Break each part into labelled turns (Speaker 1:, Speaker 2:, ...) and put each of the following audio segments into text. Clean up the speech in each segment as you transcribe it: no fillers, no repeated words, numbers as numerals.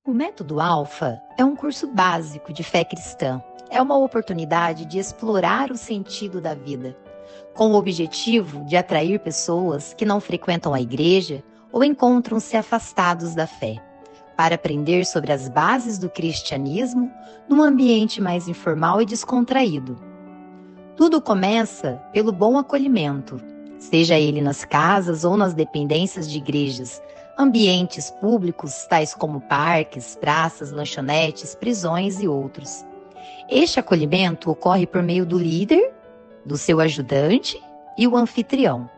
Speaker 1: O Método Alfa é um curso básico de fé cristã. É uma oportunidade de explorar o sentido da vida, com o objetivo de atrair pessoas que não frequentam a igreja ou encontram-se afastados da fé, para aprender sobre as bases do cristianismo num ambiente mais informal e descontraído. Tudo começa pelo bom acolhimento, seja ele nas casas ou nas dependências de igrejas, ambientes públicos tais como parques, praças, lanchonetes, prisões e outros. Este acolhimento ocorre por meio do líder, do seu ajudante e o anfitrião.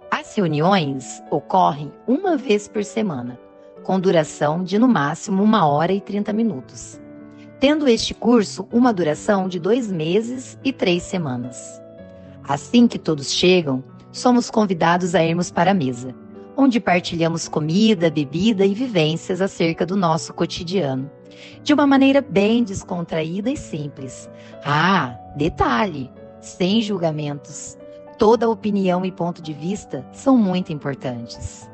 Speaker 1: As reuniões ocorrem uma vez por semana, com duração de no máximo 1h30, tendo este curso uma duração de 2 meses e 3 semanas. Assim que todos chegam, somos convidados a irmos para a mesa, onde partilhamos comida, bebida e vivências acerca do nosso cotidiano, de uma maneira bem descontraída e simples. Detalhe, sem julgamentos. Toda opinião e ponto de vista são muito importantes.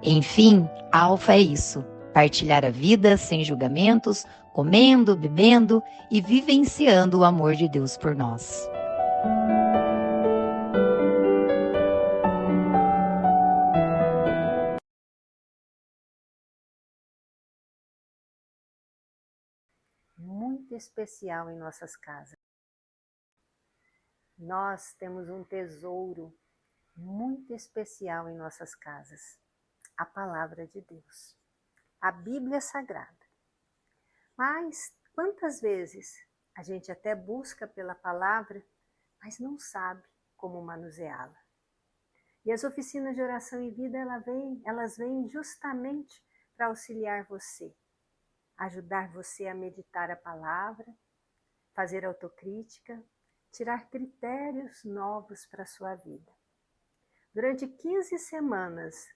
Speaker 1: Enfim, Alfa é isso, partilhar a vida sem julgamentos, comendo, bebendo e vivenciando o amor de Deus por nós.
Speaker 2: Muito especial em nossas casas. Nós temos um tesouro muito especial em nossas casas, a Palavra de Deus, a Bíblia Sagrada. Mas quantas vezes a gente até busca pela palavra, mas não sabe como manuseá-la? E as oficinas de oração e vida, elas vêm justamente para auxiliar você, ajudar você a meditar a palavra, fazer autocrítica, tirar critérios novos para a sua vida. Durante 15 semanas,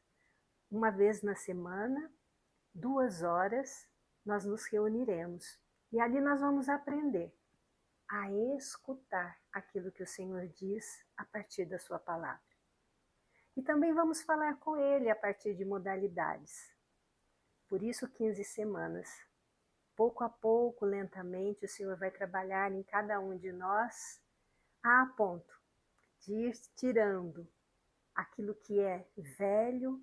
Speaker 2: uma vez na semana, 2 horas, nós nos reuniremos. E ali nós vamos aprender a escutar aquilo que o Senhor diz a partir da sua palavra. E também vamos falar com Ele a partir de modalidades. Por isso, 15 semanas. Pouco a pouco, lentamente, o Senhor vai trabalhar em cada um de nós a ponto de ir tirando aquilo que é velho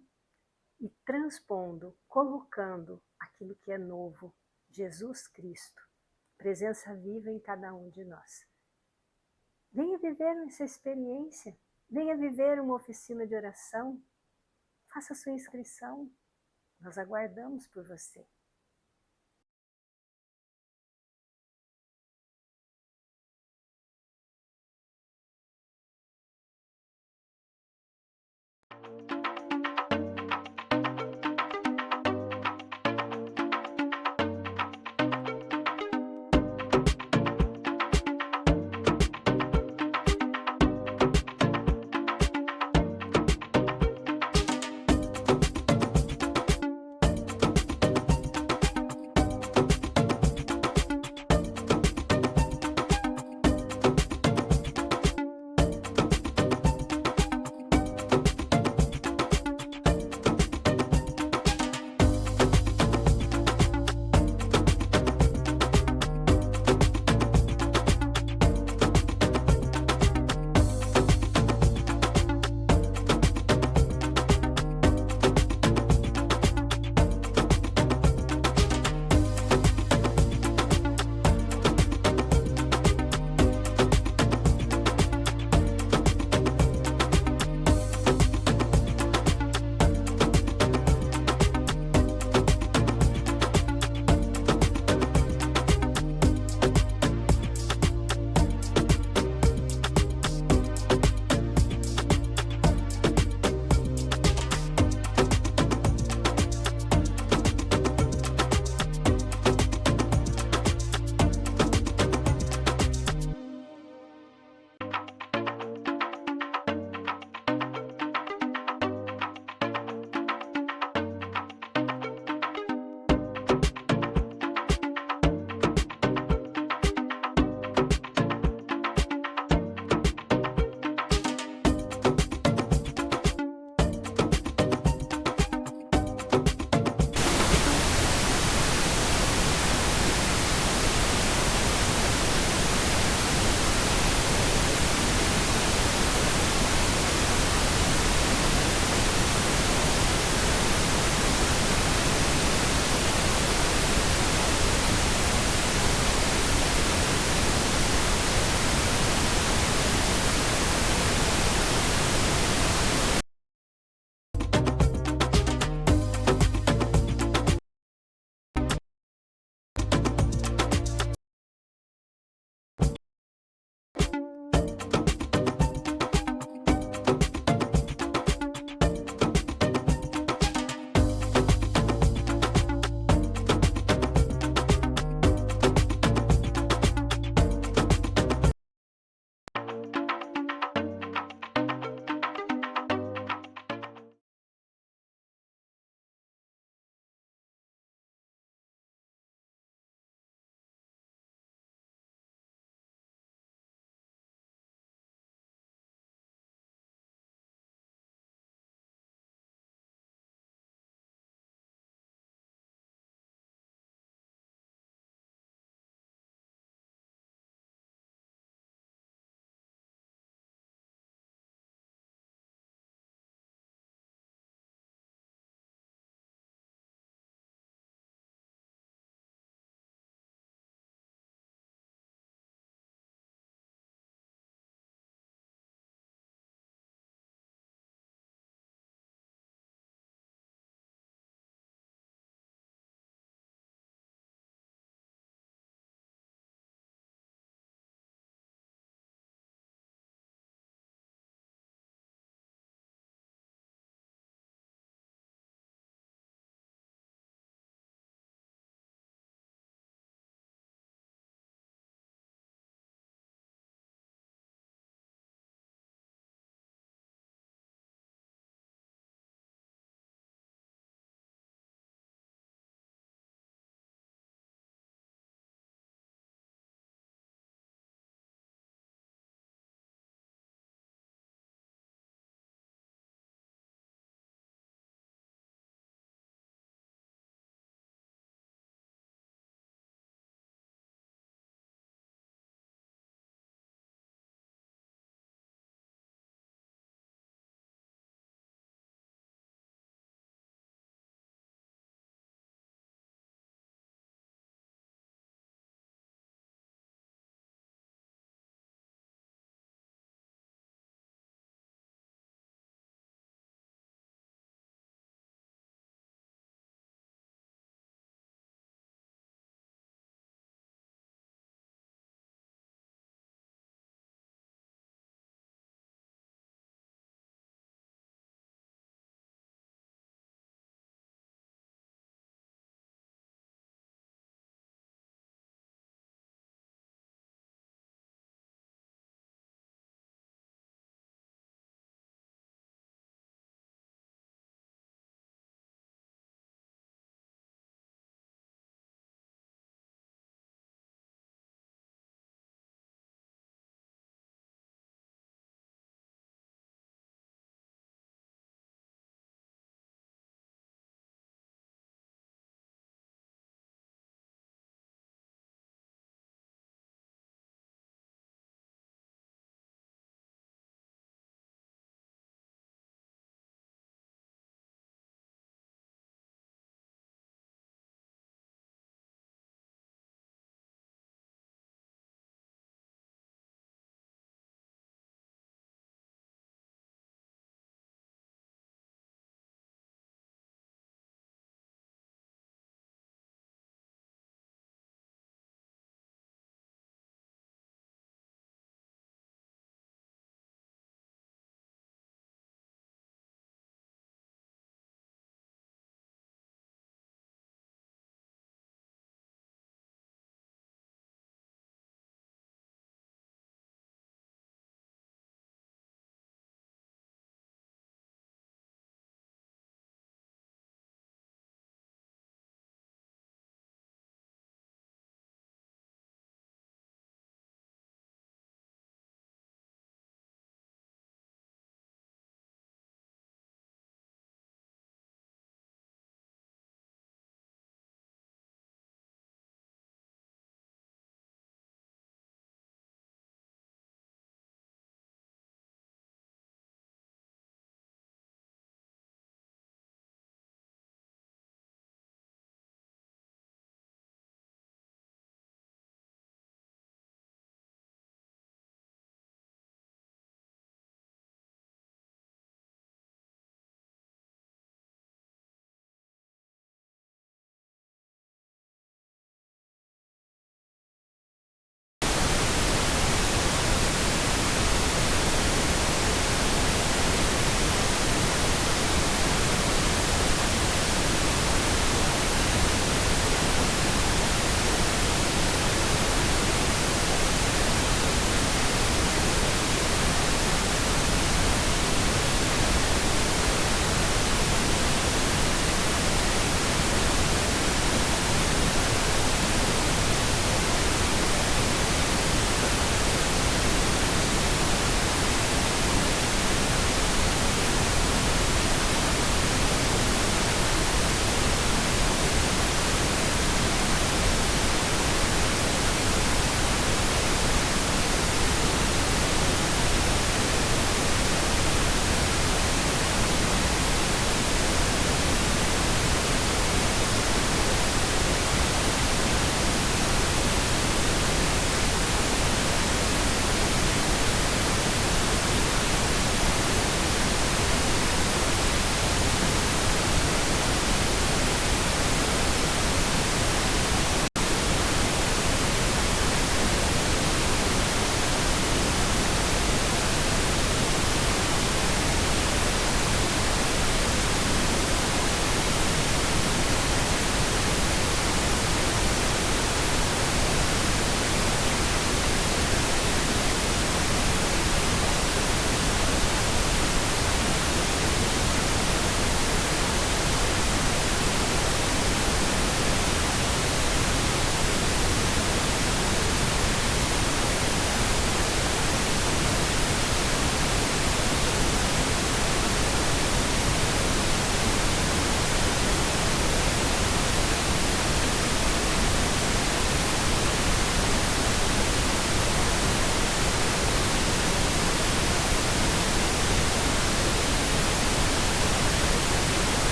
Speaker 2: e transpondo, colocando aquilo que é novo, Jesus Cristo, presença viva em cada um de nós. Venha viver essa experiência, venha viver uma oficina de oração, faça sua inscrição, nós aguardamos por você.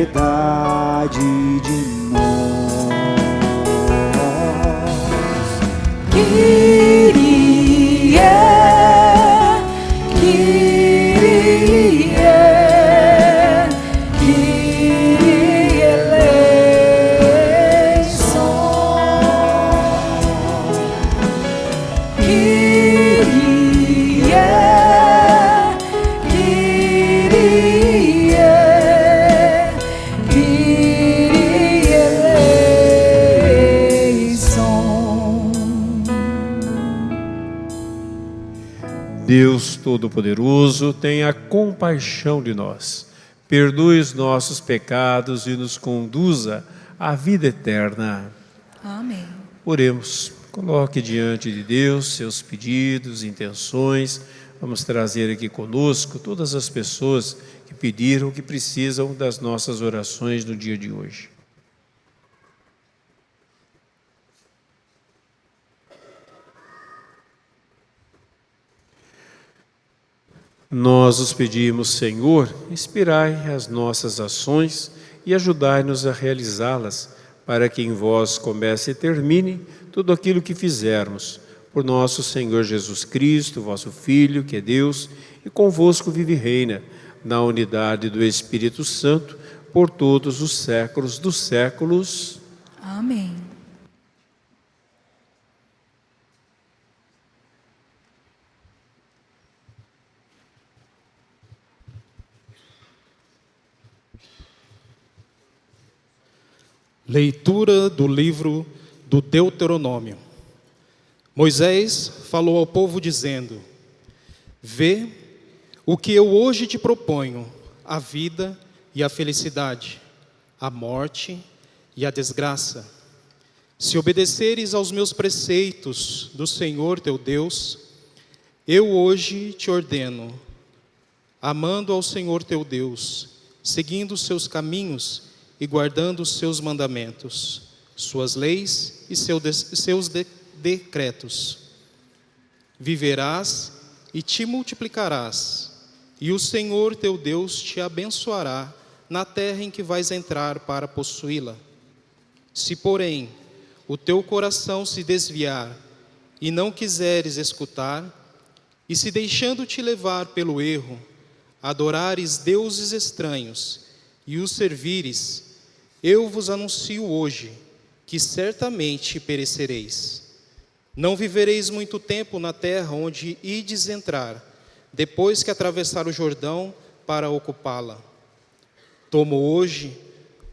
Speaker 3: piedade de nós.
Speaker 4: Kyrie, Kyrie, Kyrie eleison. Kyrie, Kyrie, Kyrie eleison.
Speaker 5: Deus Todo-Poderoso, tenha compaixão de nós, perdoe os nossos pecados e nos conduza à vida eterna.
Speaker 4: Amém.
Speaker 5: Oremos. Coloque diante de Deus seus pedidos, intenções. Vamos trazer aqui conosco todas as pessoas que pediram, que precisam das nossas orações no dia de hoje. Nós os pedimos, Senhor, inspirai as nossas ações e ajudai-nos a realizá-las, para que em vós comece e termine tudo aquilo que fizermos. Por nosso Senhor Jesus Cristo, vosso Filho, que é Deus, e convosco vive e reina, na unidade do Espírito Santo, por todos os séculos dos séculos.
Speaker 4: Amém.
Speaker 6: Leitura do livro do Deuteronômio. Moisés falou ao povo dizendo: Vê o que eu hoje te proponho, a vida e a felicidade, a morte e a desgraça. Se obedeceres aos meus preceitos do Senhor teu Deus, eu hoje te ordeno, amando ao Senhor teu Deus, seguindo os seus caminhos e guardando os seus mandamentos, suas leis e seus decretos. Viverás e te multiplicarás, e o Senhor teu Deus te abençoará na terra em que vais entrar para possuí-la. Se, porém, o teu coração se desviar e não quiseres escutar, e se deixando-te levar pelo erro, adorares deuses estranhos e os servires, eu vos anuncio hoje que certamente perecereis. Não vivereis muito tempo na terra onde ides entrar, depois que atravessar o Jordão para ocupá-la. Tomo hoje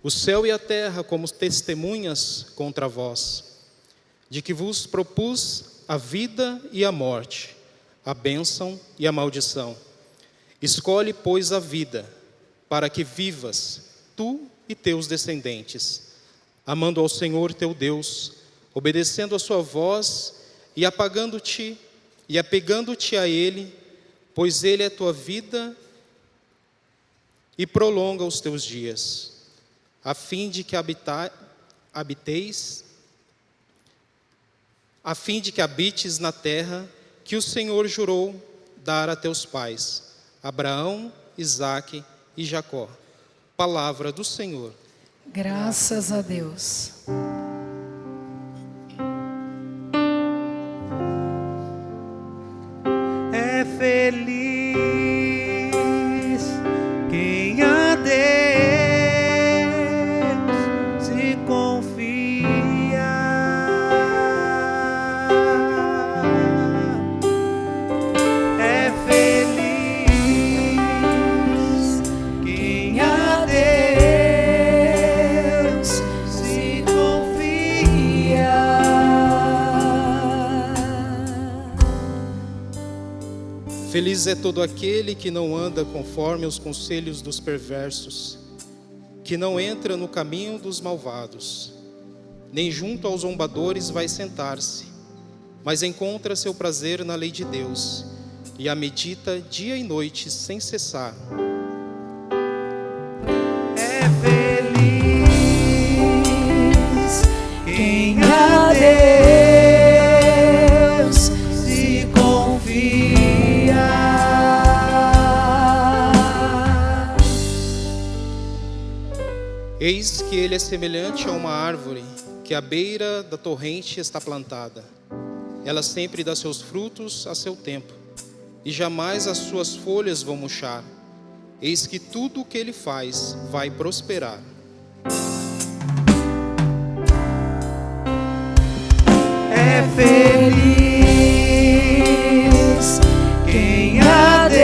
Speaker 6: o céu e a terra como testemunhas contra vós, de que vos propus a vida e a morte, a bênção e a maldição. Escolhe, pois, a vida, para que vivas, tu e teus descendentes, amando ao Senhor teu Deus, obedecendo a sua voz e apegando-te a Ele, pois Ele é tua vida e prolonga os teus dias, a fim de que habites na terra que o Senhor jurou dar a teus pais, Abraão, Isaque e Jacó. Palavra do Senhor.
Speaker 4: Graças a Deus.
Speaker 3: É feliz quem a Deus se confia. É feliz quem a Deus se confia.
Speaker 6: Feliz é todo aquele que não anda conforme os conselhos dos perversos, que não entra no caminho dos malvados, nem junto aos zombadores vai sentar-se, mas encontra seu prazer na lei de Deus, e a medita dia e noite sem cessar.
Speaker 3: É feliz quem a Deus se confia.
Speaker 6: Eis que ele é semelhante a uma árvore que à beira da torrente está plantada. Ela sempre dá seus frutos a seu tempo, e jamais as suas folhas vão murchar. Eis que tudo o que ele faz vai prosperar.
Speaker 3: É feliz quem a Deus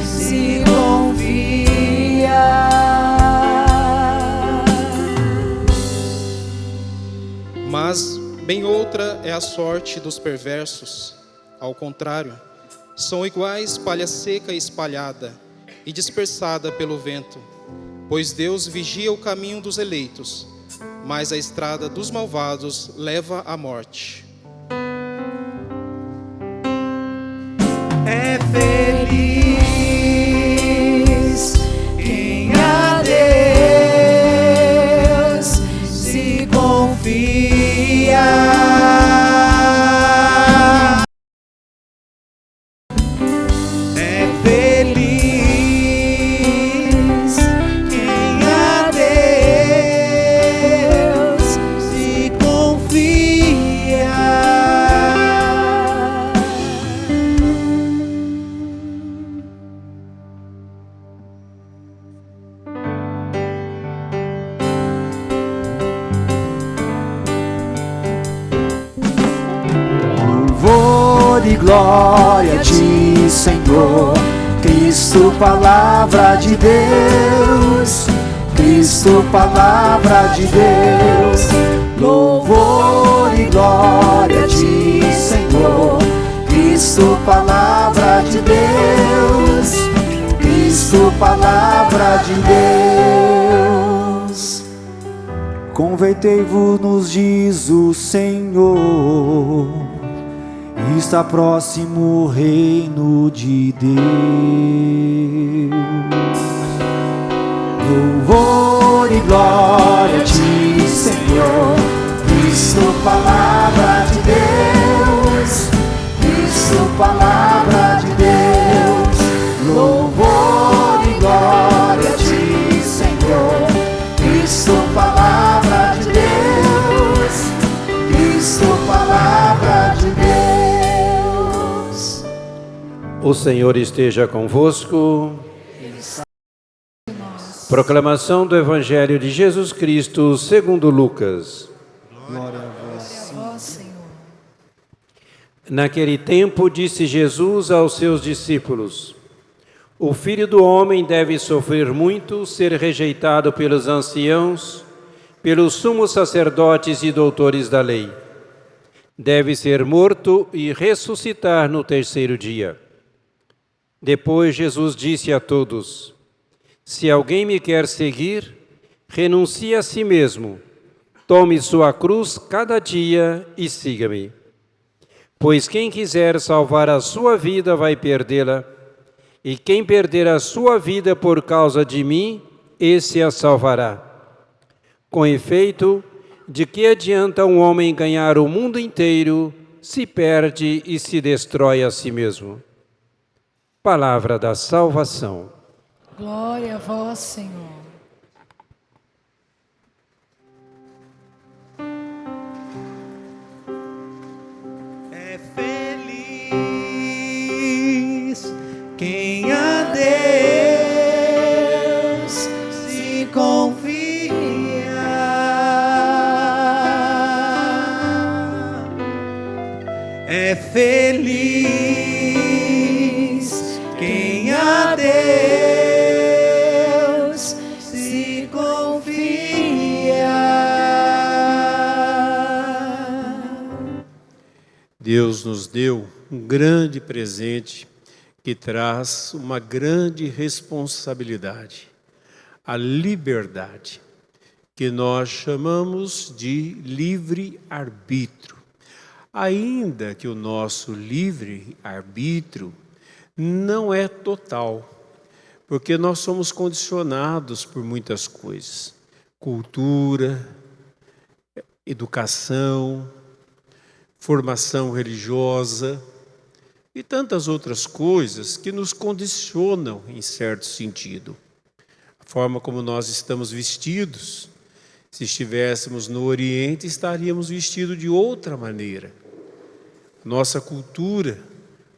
Speaker 3: se confia.
Speaker 6: Mas bem outra é a sorte dos perversos. Ao contrário, são iguais palha seca e espalhada e dispersada pelo vento. Pois Deus vigia o caminho dos eleitos, mas a estrada dos malvados leva à morte.
Speaker 3: É feliz quem a Deus se confia. É feliz quem a Deus se confia. Louvor e glória a ti, Senhor, Cristo, palavra de Deus, Cristo, palavra de Deus. Louvor e glória a ti, Senhor, Cristo, palavra de Deus, Cristo, palavra de Deus. Convertei-vos, diz o Senhor, está próximo o reino de Deus. Louvor e glória a ti, Senhor, Cristo, palavra de Deus, Cristo, palavra de Deus. Louvor e glória a ti, Senhor, Cristo, palavra de Deus, Cristo, palavra de Deus.
Speaker 5: O Senhor esteja convosco. Proclamação do Evangelho de Jesus Cristo segundo Lucas.
Speaker 3: Glória a vós.
Speaker 4: Glória a vós, Senhor.
Speaker 5: Naquele tempo disse Jesus aos seus discípulos: O Filho do Homem deve sofrer muito, ser rejeitado pelos anciãos, pelos sumos sacerdotes e doutores da lei. Deve ser morto e ressuscitar no terceiro dia. Depois Jesus disse a todos: Se alguém me quer seguir, renuncie a si mesmo, tome sua cruz cada dia e siga-me. Pois quem quiser salvar a sua vida vai perdê-la, e quem perder a sua vida por causa de mim, esse a salvará. Com efeito, de que adianta um homem ganhar o mundo inteiro, se perde e se destrói a si mesmo? Palavra da salvação.
Speaker 4: Glória a vós, Senhor.
Speaker 3: É feliz quem a Deus se confia. É feliz quem a Deus se confia.
Speaker 5: Deus nos deu um grande presente que traz uma grande responsabilidade, a liberdade, que nós chamamos de livre-arbítrio. Ainda que o nosso livre-arbítrio não é total, porque nós somos condicionados por muitas coisas, cultura, educação, formação religiosa e tantas outras coisas que nos condicionam em certo sentido. A forma como nós estamos vestidos. Se estivéssemos no Oriente, estaríamos vestidos de outra maneira. Nossa cultura,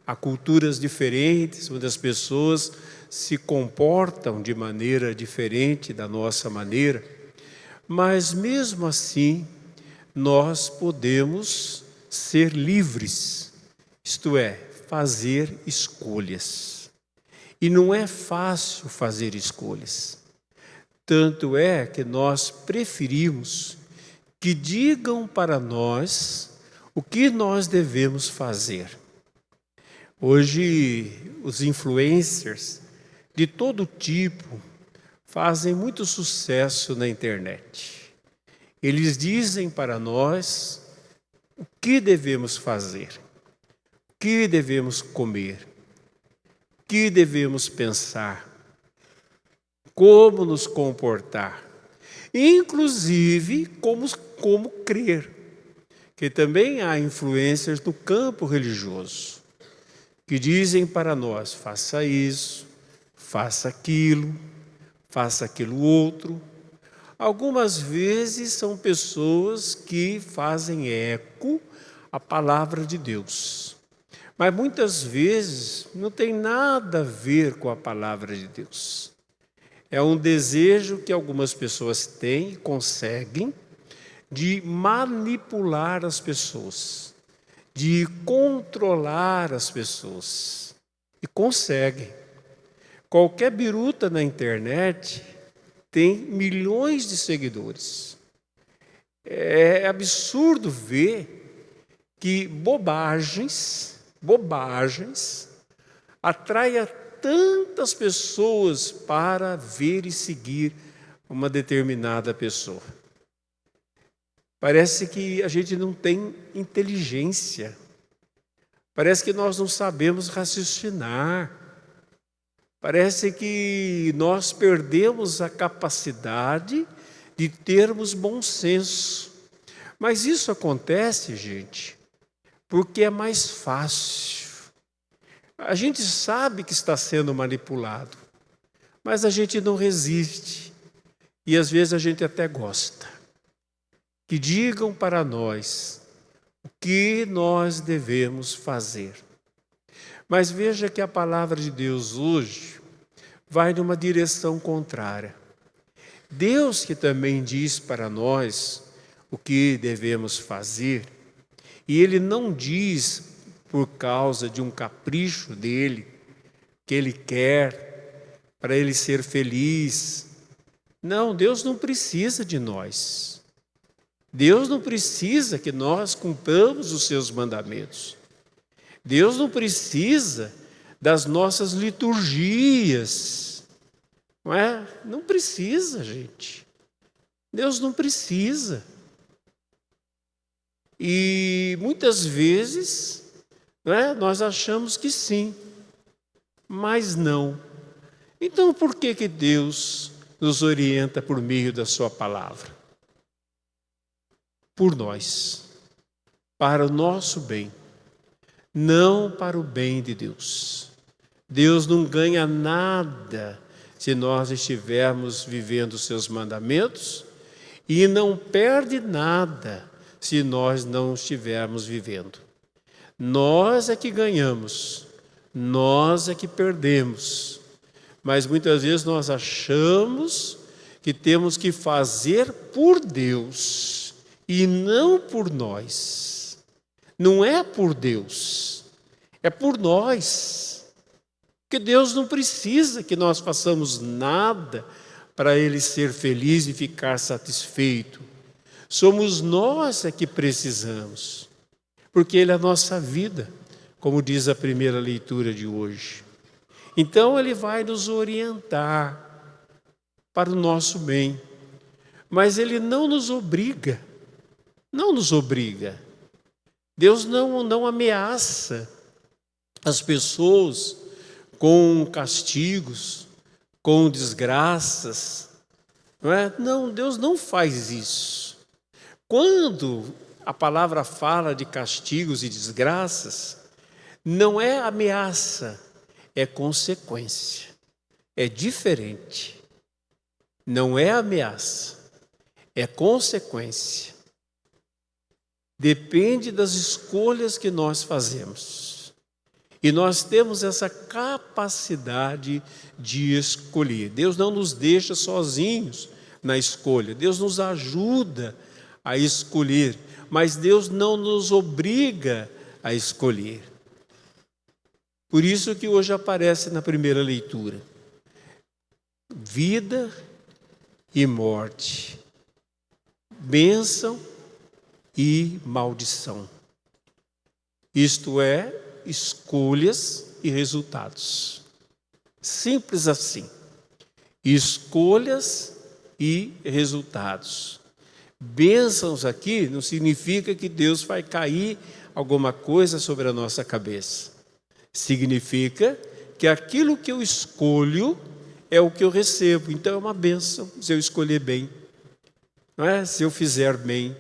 Speaker 5: há culturas diferentes, onde as pessoas se comportam de maneira diferente da nossa maneira, mas mesmo assim, nós podemos ser livres, isto é, fazer escolhas. E não é fácil fazer escolhas. Tanto é que nós preferimos que digam para nós o que nós devemos fazer. Hoje, os influencers de todo tipo fazem muito sucesso na internet. Eles dizem para nós o que devemos fazer, o que devemos comer, o que devemos pensar, como nos comportar, inclusive como crer, que também há influências no campo religioso, que dizem para nós, faça isso, faça aquilo outro. Algumas vezes são pessoas que fazem eco à palavra de Deus, mas muitas vezes não tem nada a ver com a palavra de Deus. É um desejo que algumas pessoas têm e conseguem de manipular as pessoas, de controlar as pessoas. E conseguem. Qualquer biruta na internet tem milhões de seguidores. É absurdo ver que bobagens atraem tantas pessoas para ver e seguir uma determinada pessoa. Parece que a gente não tem inteligência. Parece que nós não sabemos raciocinar. Parece que nós perdemos a capacidade de termos bom senso. Mas isso acontece, gente, porque é mais fácil. A gente sabe que está sendo manipulado, mas a gente não resiste. E às vezes a gente até gosta. Que digam para nós o que nós devemos fazer. Mas veja que a palavra de Deus hoje vai numa direção contrária. Deus que também diz para nós o que devemos fazer, e Ele não diz por causa de um capricho dele, que Ele quer, para Ele ser feliz. Não, Deus não precisa de nós. Deus não precisa que nós cumpramos os seus mandamentos. Deus não precisa das nossas liturgias. Não é? Não precisa, gente. Deus não precisa. E muitas vezes, não é? Nós achamos que sim, mas não. Então por que Deus nos orienta por meio da sua palavra? Por nós, para o nosso bem. Não para o bem de Deus. Deus não ganha nada se nós estivermos vivendo os seus mandamentos e não perde nada se nós não estivermos vivendo. Nós é que ganhamos, nós é que perdemos. Mas muitas vezes nós achamos que temos que fazer por Deus e não por nós. Não é por Deus, é por nós. Porque Deus não precisa que nós façamos nada para Ele ser feliz e ficar satisfeito. Somos nós que precisamos, porque Ele é a nossa vida, como diz a primeira leitura de hoje. Então Ele vai nos orientar para o nosso bem, mas Ele não nos obriga, Deus não ameaça as pessoas com castigos, com desgraças. Não é? Não, Deus não faz isso. Quando a palavra fala de castigos e desgraças, não é ameaça, é consequência. É diferente. não é ameaça, é consequência. Depende das escolhas que nós fazemos. E nós temos essa capacidade de escolher. Deus não nos deixa sozinhos na escolha. Deus nos ajuda a escolher, mas Deus não nos obriga a escolher. Por isso que hoje aparece na primeira leitura: vida e morte, bênção e maldição. Isto é, escolhas e resultados. Simples assim. Escolhas e resultados. Bênçãos aqui não significa que Deus vai cair alguma coisa sobre a nossa cabeça. Significa que aquilo que eu escolho é o que eu recebo. Então é uma bênção se eu escolher bem, não é? Se eu fizer bem.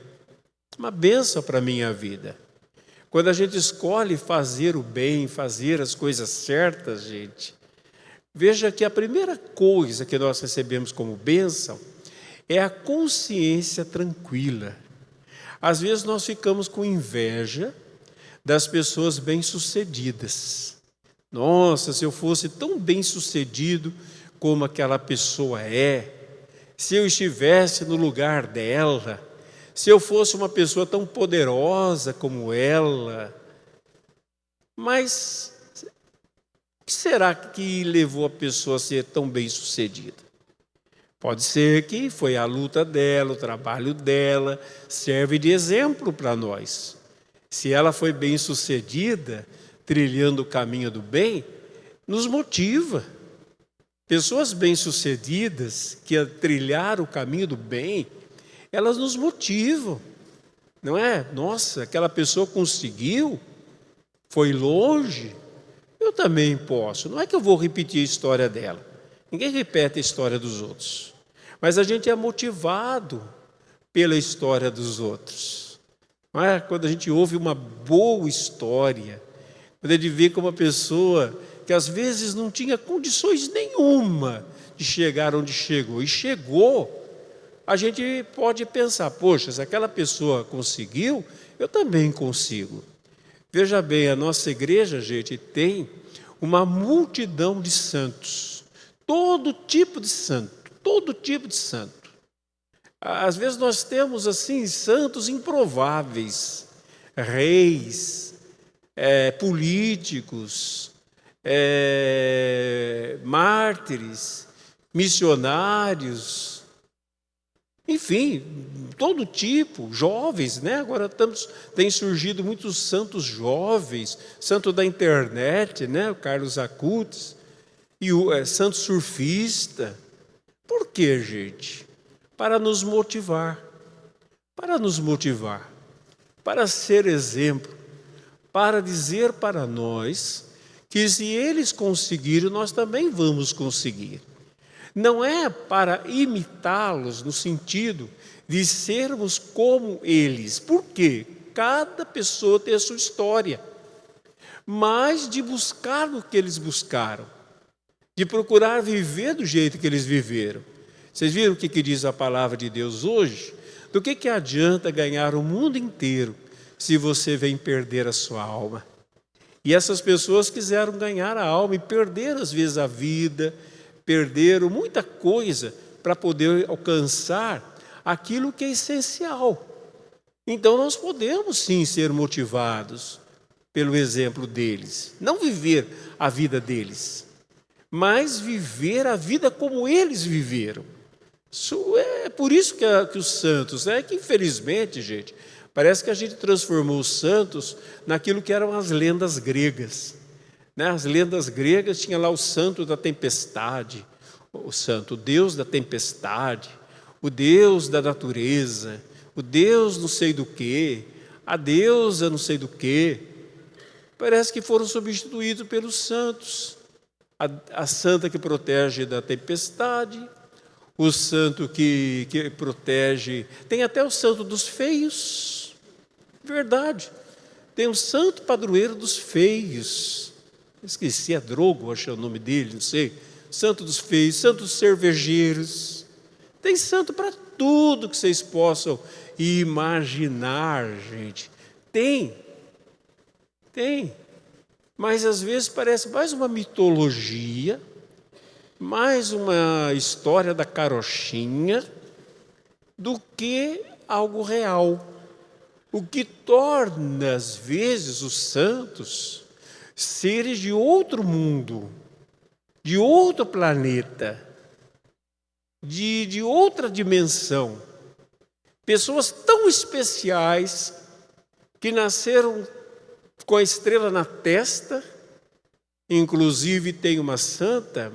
Speaker 5: Uma bênção para a minha vida. Quando a gente escolhe fazer o bem, fazer as coisas certas, gente, veja que a primeira coisa que nós recebemos como bênção é a consciência tranquila. Às vezes nós ficamos com inveja das pessoas bem-sucedidas. Nossa, se eu fosse tão bem-sucedido como aquela pessoa é, se eu estivesse no lugar dela, se eu fosse uma pessoa tão poderosa como ela. Mas o que será que levou a pessoa a ser tão bem-sucedida? Pode ser que foi a luta dela, o trabalho dela, serve de exemplo para nós. Se ela foi bem-sucedida, trilhando o caminho do bem, nos motiva. Pessoas bem-sucedidas que trilharam o caminho do bem, elas nos motivam, não é? Nossa, aquela pessoa conseguiu, foi longe, eu também posso. Não é que eu vou repetir a história dela, ninguém repete a história dos outros, mas a gente é motivado pela história dos outros, não é? Quando a gente ouve uma boa história, quando a gente vê como uma pessoa que às vezes não tinha condições nenhuma de chegar onde chegou, e chegou, a gente pode pensar, poxa, se aquela pessoa conseguiu, eu também consigo. Veja bem, a nossa igreja, gente, tem uma multidão de santos. Todo tipo de santo, todo tipo de santo. Às vezes nós temos, assim, santos improváveis, reis, políticos, mártires, missionários, enfim, todo tipo, jovens, né? Agora tem surgido muitos santos jovens, santo da internet, né? O Carlos Acutis, e o santo surfista. Por quê, gente? Para nos motivar, para ser exemplo, para dizer para nós que se eles conseguiram, nós também vamos conseguir. Não é para imitá-los no sentido de sermos como eles, porque cada pessoa tem a sua história, mas de buscar o que eles buscaram, de procurar viver do jeito que eles viveram. Vocês viram o que diz a palavra de Deus hoje? Do que adianta ganhar o mundo inteiro se você vem perder a sua alma? E essas pessoas quiseram ganhar a alma e perderam às vezes a vida, perderam muita coisa para poder alcançar aquilo que é essencial. Então nós podemos sim ser motivados pelo exemplo deles, não viver a vida deles, mas viver a vida como eles viveram. Isso é por isso que os santos, que infelizmente, gente, parece que a gente transformou os santos naquilo que eram as lendas gregas. As lendas gregas tinha lá o santo da tempestade, o santo Deus da tempestade, o Deus da natureza, o Deus não sei do que, a deusa não sei do que. Parece que foram substituídos pelos santos. A santa que protege da tempestade, o santo que protege, tem até o santo dos feios, verdade, tem o santo padroeiro dos feios. Esqueci, Drogo, acho que é o nome dele, não sei. Santo dos feios, santo dos cervejeiros. Tem santo para tudo que vocês possam imaginar, gente. Tem. Mas às vezes parece mais uma mitologia, mais uma história da carochinha, do que algo real. O que torna, às vezes, os santos seres de outro mundo, de outro planeta, de outra dimensão. Pessoas tão especiais que nasceram com a estrela na testa. Inclusive tem uma santa,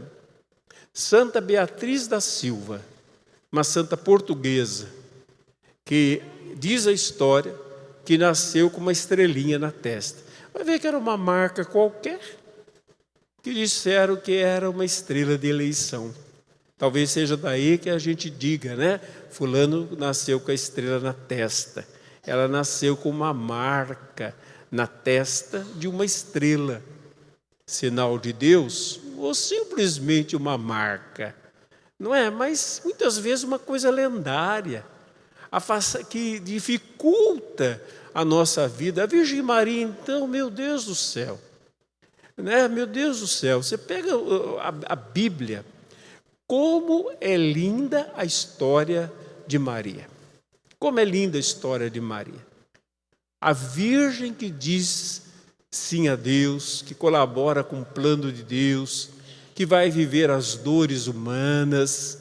Speaker 5: Santa Beatriz da Silva, uma santa portuguesa, que diz a história que nasceu com uma estrelinha na testa. Vai ver que era uma marca qualquer, que disseram que era uma estrela de eleição. Talvez seja daí que a gente diga, né? Fulano nasceu com a estrela na testa. Ela nasceu com uma marca na testa de uma estrela. Sinal de Deus ou simplesmente uma marca? Não é? Mas muitas vezes uma coisa lendária, que dificulta a nossa vida. A Virgem Maria, então, meu Deus do céu. Né? Meu Deus do céu, você pega a Bíblia, como é linda a história de Maria. Como é linda a história de Maria. A Virgem que diz sim a Deus, que colabora com o plano de Deus, que vai viver as dores humanas,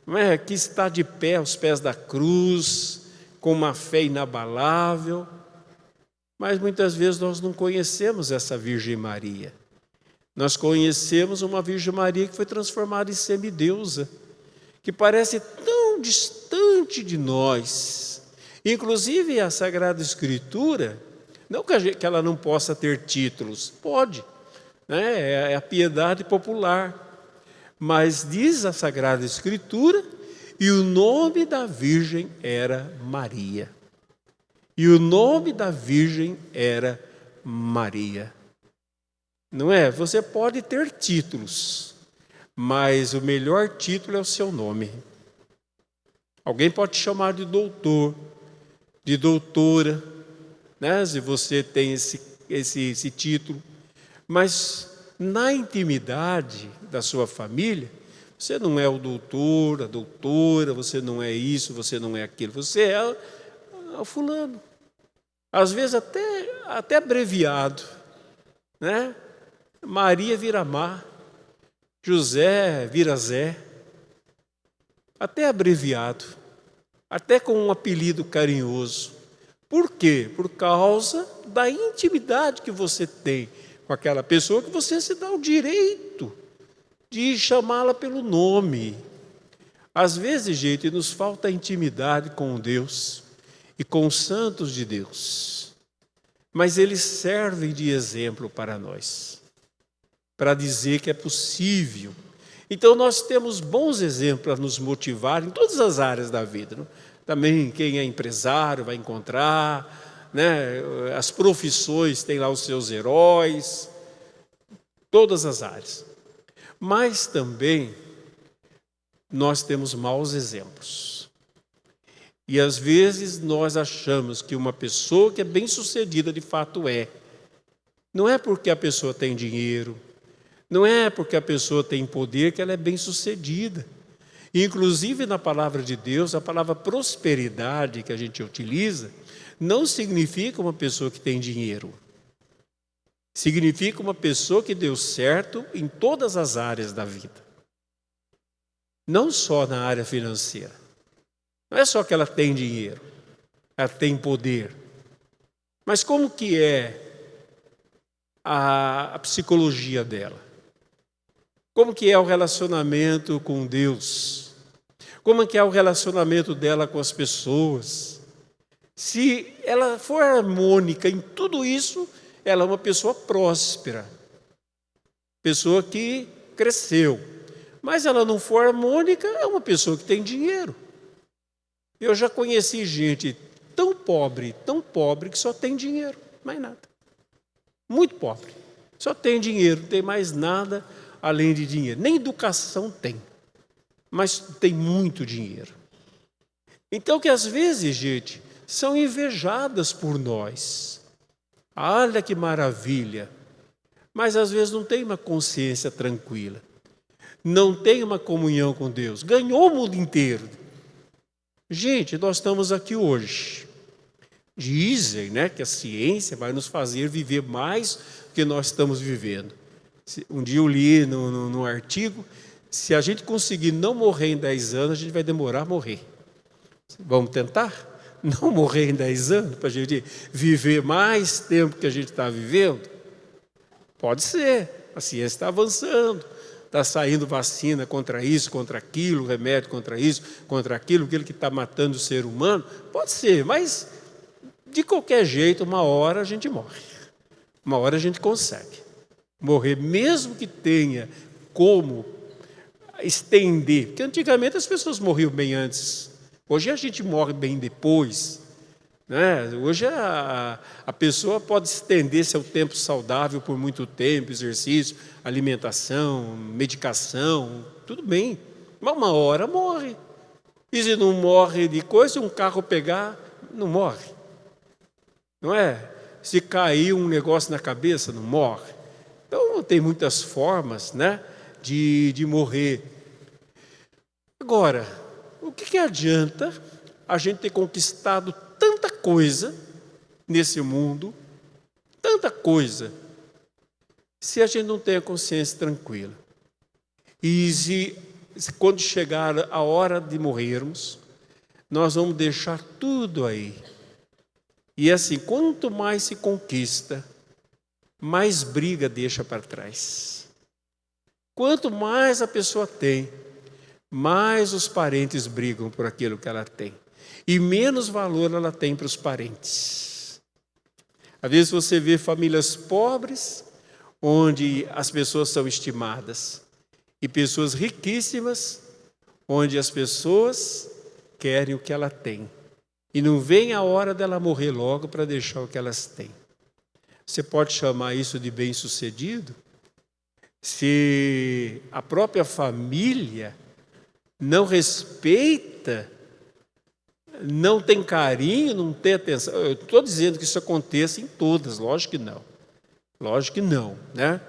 Speaker 5: não é? Que está de pé aos pés da cruz, com uma fé inabalável. Mas muitas vezes nós não conhecemos essa Virgem Maria. Nós conhecemos uma Virgem Maria que foi transformada em semideusa, que parece tão distante de nós. Inclusive a Sagrada Escritura, não que ela não possa ter títulos, pode, né? É a piedade popular. Mas diz a Sagrada Escritura, e o nome da Virgem era Maria. E o nome da Virgem era Maria. Não é? Você pode ter títulos, mas o melhor título é o seu nome. Alguém pode te chamar de doutor, de doutora, né? Se você tem esse título, mas na intimidade da sua família, você não é o doutor, a doutora, você não é isso, você não é aquilo, você é o fulano. Às vezes até abreviado, né? Maria vira Má, José vira Zé, até abreviado, até com um apelido carinhoso. Por quê? Por causa da intimidade que você tem com aquela pessoa, que você se dá o direito de chamá-la pelo nome. Às vezes, gente, nos falta intimidade com Deus e com os santos de Deus, mas eles servem de exemplo para nós, para dizer que é possível. Então nós temos bons exemplos para nos motivar em todas as áreas da vida, não? Também quem é empresário vai encontrar, né? As profissões têm lá os seus heróis, todas as áreas. Mas também nós temos maus exemplos. E às vezes nós achamos que uma pessoa que é bem-sucedida de fato é. Não é porque a pessoa tem dinheiro, não é porque a pessoa tem poder que ela é bem-sucedida. Inclusive na palavra de Deus, a palavra prosperidade que a gente utiliza, não significa uma pessoa que tem dinheiro. Significa uma pessoa que deu certo em todas as áreas da vida. Não só na área financeira. Não é só que ela tem dinheiro, ela tem poder. Mas como que é a psicologia dela? Como que é o relacionamento com Deus? Como que é o relacionamento dela com as pessoas? Se ela for harmônica em tudo isso, ela é uma pessoa próspera, pessoa que cresceu. Mas ela não for harmônica, é uma pessoa que tem dinheiro. Eu já conheci gente tão pobre, que só tem dinheiro, mais nada. Muito pobre, só tem dinheiro, não tem mais nada além de dinheiro. Nem educação tem. mas tem muito dinheiro. Então que às vezes, gente, são invejadas por nós. Olha que maravilha! Mas às vezes não tem uma consciência tranquila. Não tem uma comunhão com Deus. Ganhou o mundo inteiro. Gente, nós estamos aqui hoje. Dizem, né, que a ciência vai nos fazer viver mais do que nós estamos vivendo. Um dia eu li no artigo, se a gente conseguir não morrer em 10 anos, a gente vai demorar a morrer. Vamos tentar? Não morrer em 10 anos, para a gente viver mais tempo que a gente está vivendo? Pode ser, a ciência está avançando, está saindo vacina contra isso, contra aquilo, remédio contra isso, contra aquilo, aquilo que está matando o ser humano. Pode ser, mas de qualquer jeito, uma hora a gente morre. Uma hora a gente consegue morrer, mesmo que tenha como estender. Porque antigamente as pessoas morriam bem antes. Hoje a gente morre bem depois. Né? Hoje a pessoa pode estender seu tempo saudável por muito tempo, exercício, alimentação, medicação, tudo bem. Mas uma hora morre. E se não morre de coisa, se um carro pegar, não morre. Não é? Se cair um negócio na cabeça, não morre. Então tem muitas formas, né, de morrer. Agora, o que adianta a gente ter conquistado tanta coisa nesse mundo, tanta coisa, se a gente não tem a consciência tranquila? E se quando chegar a hora de morrermos, nós vamos deixar tudo aí. E assim, quanto mais se conquista, mais briga deixa para trás. Quanto mais a pessoa tem, mais os parentes brigam por aquilo que ela tem. E menos valor ela tem para os parentes. Às vezes você vê famílias pobres, onde as pessoas são estimadas, e pessoas riquíssimas, onde as pessoas querem o que ela tem. E não vem a hora dela morrer logo para deixar o que elas têm. Você pode chamar isso de bem-sucedido? Se a própria família não respeita, não tem carinho, não tem atenção. Eu estou dizendo que isso aconteça em todas, lógico que não. Lógico que não, né?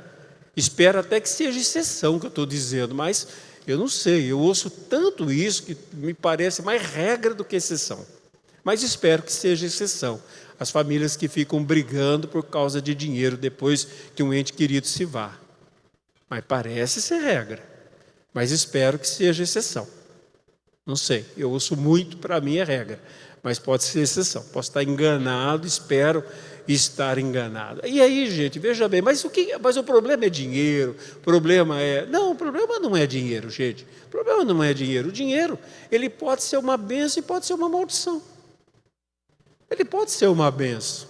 Speaker 5: Espero até que seja exceção que eu estou dizendo, mas eu não sei, eu ouço tanto isso que me parece mais regra do que exceção. Mas espero que seja exceção. As famílias que ficam brigando por causa de dinheiro depois que um ente querido se vá. Mas parece ser regra. Mas espero que seja exceção. Não sei, eu ouço muito, para mim é regra. Mas pode ser exceção. Posso estar enganado, espero estar enganado. E aí, gente, veja bem, mas o problema é dinheiro, o problema é... Não, o problema não é dinheiro, gente. O problema não é dinheiro. O dinheiro, ele pode ser uma bênção e pode ser uma maldição. Ele pode ser uma bênção.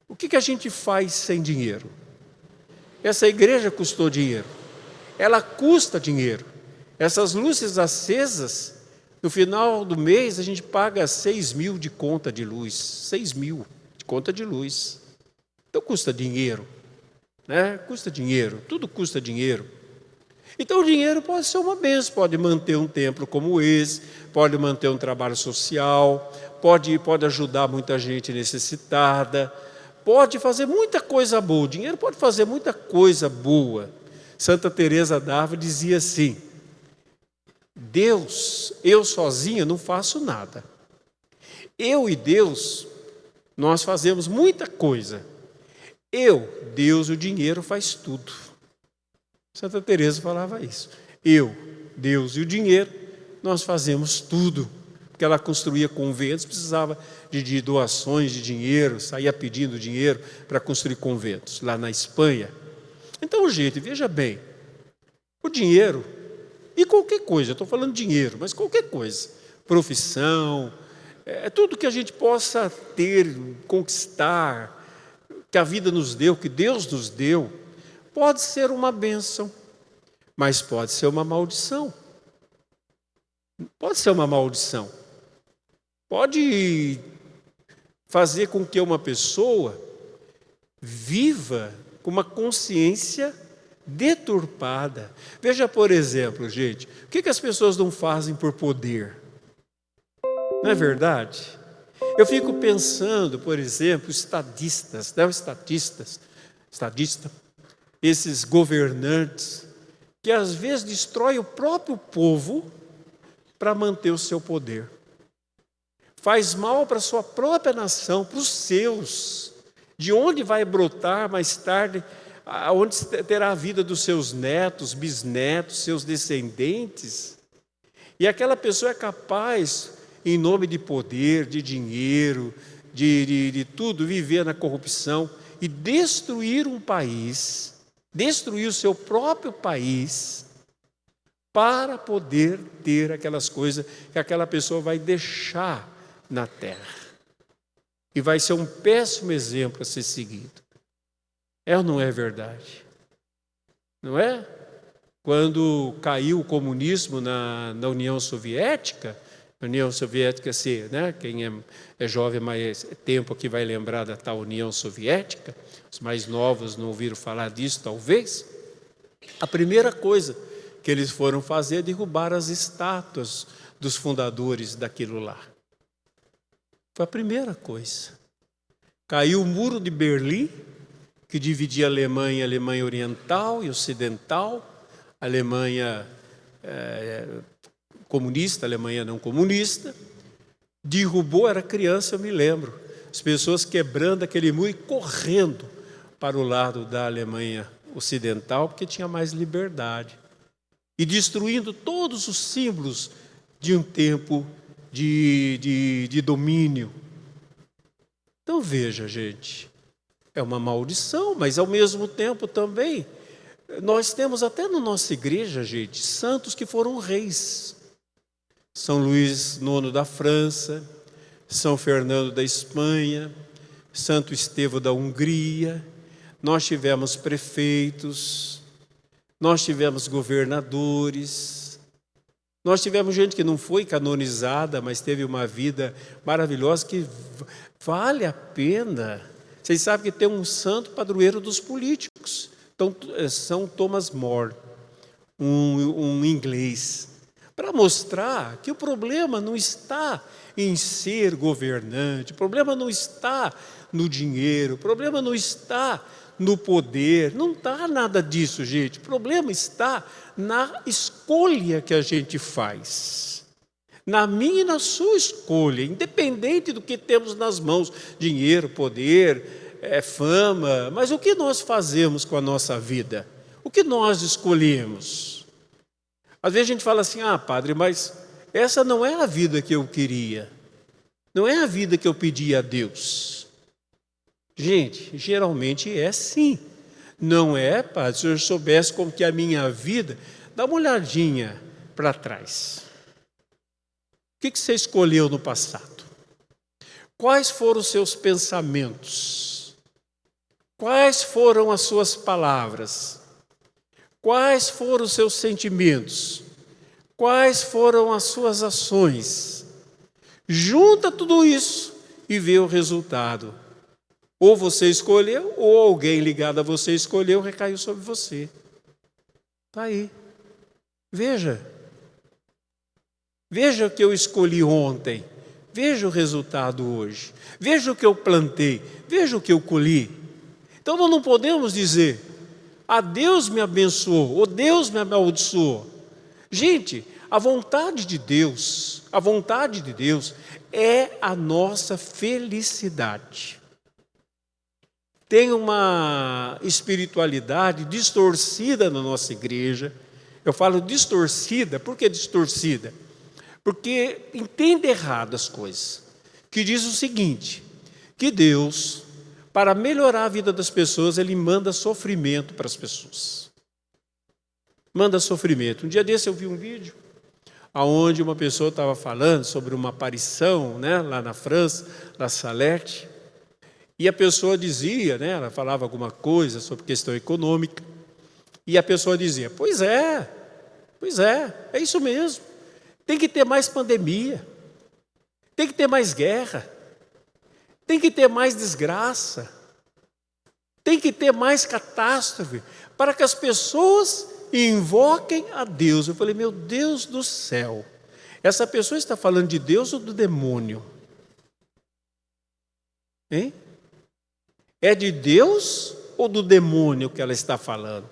Speaker 5: O que a gente faz sem dinheiro? Essa igreja custou dinheiro. Ela custa dinheiro. Essas luzes acesas, no final do mês, a gente paga 6 mil de conta de luz. 6 mil de conta de luz. Então custa dinheiro. Né? Custa dinheiro. Tudo custa dinheiro. Então o dinheiro pode ser uma bênção. Pode manter um templo como esse. Pode manter um trabalho social. Pode ajudar muita gente necessitada. Pode fazer muita coisa boa. O dinheiro pode fazer muita coisa boa. Santa Teresa d'Ávila dizia assim: Deus, eu sozinha não faço nada. Eu e Deus, nós fazemos muita coisa. Eu, Deus e o dinheiro faz tudo. Santa Teresa falava isso. Eu, Deus e o dinheiro, nós fazemos tudo. Porque ela construía conventos, precisava de doações de dinheiro, saía pedindo dinheiro para construir conventos, lá na Espanha. Então, gente, veja bem, o dinheiro, e qualquer coisa, eu estou falando dinheiro, mas qualquer coisa, profissão, tudo que a gente possa ter, conquistar, que a vida nos deu, que Deus nos deu, pode ser uma bênção, mas pode ser uma maldição. Pode ser uma maldição. Pode fazer com que uma pessoa viva com uma consciência deturpada. Veja, por exemplo, gente, o que as pessoas não fazem por poder? Não é verdade? Eu fico pensando, por exemplo, estadistas, esses governantes, que às vezes destroem o próprio povo para manter o seu poder. Faz mal para a sua própria nação, para os seus, de onde vai brotar mais tarde, onde terá a vida dos seus netos, bisnetos, seus descendentes. E aquela pessoa é capaz, em nome de poder, de dinheiro, de tudo, viver na corrupção e destruir um país, destruir o seu próprio país, para poder ter aquelas coisas que aquela pessoa vai deixar na terra. E vai ser um péssimo exemplo a ser seguido. É ou não é verdade? Não é? Quando caiu o comunismo na União Soviética, quem é jovem mais tempo aqui vai lembrar da tal União Soviética, os mais novos não ouviram falar disso talvez. A primeira coisa que eles foram fazer é derrubar as estátuas dos fundadores daquilo lá. Foi a primeira coisa. Caiu o muro de Berlim, que dividia a Alemanha Oriental e Ocidental, a Alemanha comunista, a Alemanha não comunista. Derrubou, era criança, eu me lembro, as pessoas quebrando aquele muro e correndo para o lado da Alemanha Ocidental, porque tinha mais liberdade. E destruindo todos os símbolos de um tempo de domínio. Então veja, gente, é uma maldição, mas ao mesmo tempo também, nós temos até na nossa igreja, gente, santos que foram reis. São Luís IX da França, São Fernando da Espanha, Santo Estevão da Hungria. Nós tivemos prefeitos, nós tivemos governadores, nós tivemos gente que não foi canonizada, mas teve uma vida maravilhosa que vale a pena. Vocês sabem que tem um santo padroeiro dos políticos, então, São Thomas More, um inglês, para mostrar que o problema não está em ser governante, o problema não está no dinheiro, o problema não está no poder, não está nada disso, gente. O problema está na escolha que a gente faz, na minha e na sua escolha, independente do que temos nas mãos, dinheiro, poder, fama, mas o que nós fazemos com a nossa vida? O que nós escolhemos? Às vezes a gente fala assim, padre, mas essa não é a vida que eu queria, não é a vida que eu pedi a Deus. Gente, geralmente é sim. Não é, padre, se eu soubesse como que é a minha vida, dá uma olhadinha para trás. O que você escolheu no passado? Quais foram os seus pensamentos? Quais foram as suas palavras? Quais foram os seus sentimentos? Quais foram as suas ações? Junta tudo isso e vê o resultado. Ou você escolheu, ou alguém ligado a você escolheu, recaiu sobre você. Está aí. Veja. Veja o que eu escolhi ontem. Veja o resultado hoje. Veja o que eu plantei. Veja o que eu colhi. Então nós não podemos dizer, Deus me abençoou, ou Deus me amaldiçoou. Gente, a vontade de Deus é a nossa felicidade. Tem uma espiritualidade distorcida na nossa igreja. Eu falo distorcida, por que distorcida? Porque entende errado as coisas. Que diz o seguinte, que Deus, para melhorar a vida das pessoas, Ele manda sofrimento para as pessoas. Manda sofrimento. Um dia desse eu vi um vídeo, onde uma pessoa estava falando sobre uma aparição, lá na França, La Salette. E a pessoa dizia, ela falava alguma coisa sobre questão econômica, e a pessoa dizia, pois é isso mesmo, tem que ter mais pandemia, tem que ter mais guerra, tem que ter mais desgraça, tem que ter mais catástrofe para que as pessoas invoquem a Deus. Eu falei, meu Deus do céu, essa pessoa está falando de Deus ou do demônio? Hein? É de Deus ou do demônio que ela está falando?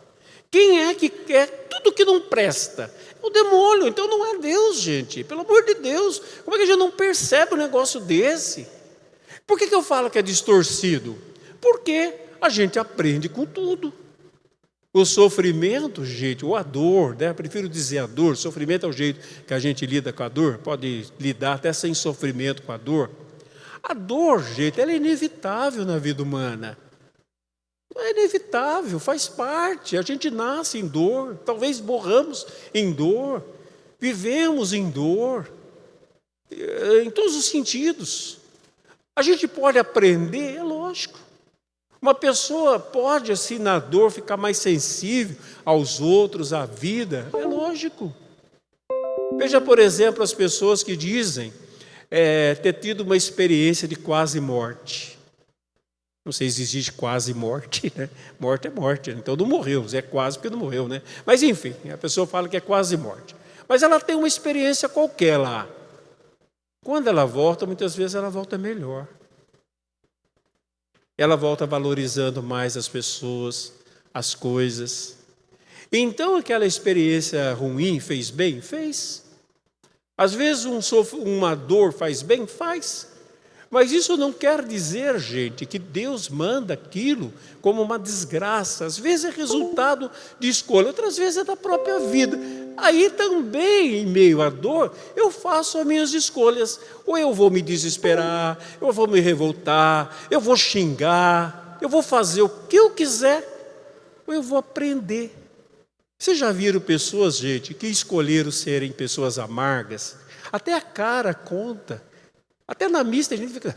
Speaker 5: Quem é que quer tudo que não presta? É o demônio, então não é Deus, gente. Pelo amor de Deus, como é que a gente não percebe um negócio desse? Por que eu falo que é distorcido? Porque a gente aprende com tudo. O sofrimento, gente, ou a dor, né? Eu prefiro dizer a dor, sofrimento é o jeito que a gente lida com a dor, pode lidar até sem sofrimento com a dor. A dor, gente, ela é inevitável na vida humana. É inevitável, faz parte. A gente nasce em dor, talvez morramos em dor, vivemos em dor, em todos os sentidos. A gente pode aprender, é lógico. Uma pessoa pode, assim, na dor, ficar mais sensível aos outros, à vida, é lógico. Veja, por exemplo, as pessoas que dizem ter tido uma experiência de quase morte. Não sei se existe quase morte, né? Morte é morte, então não morreu, é quase porque não morreu, né? Mas enfim, a pessoa fala que é quase morte. Mas ela tem uma experiência qualquer lá. Quando ela volta, muitas vezes ela volta melhor. Ela volta valorizando mais as pessoas, as coisas. Então aquela experiência ruim fez bem? Fez. Às vezes uma dor faz bem? Faz. Mas isso não quer dizer, gente, que Deus manda aquilo como uma desgraça. Às vezes é resultado de escolha, outras vezes é da própria vida. Aí também, em meio à dor, eu faço as minhas escolhas. Ou eu vou me desesperar, eu vou me revoltar, eu vou xingar, eu vou fazer o que eu quiser, ou eu vou aprender. Vocês já viram pessoas, gente, que escolheram serem pessoas amargas? Até a cara conta. Até na missa a gente fica,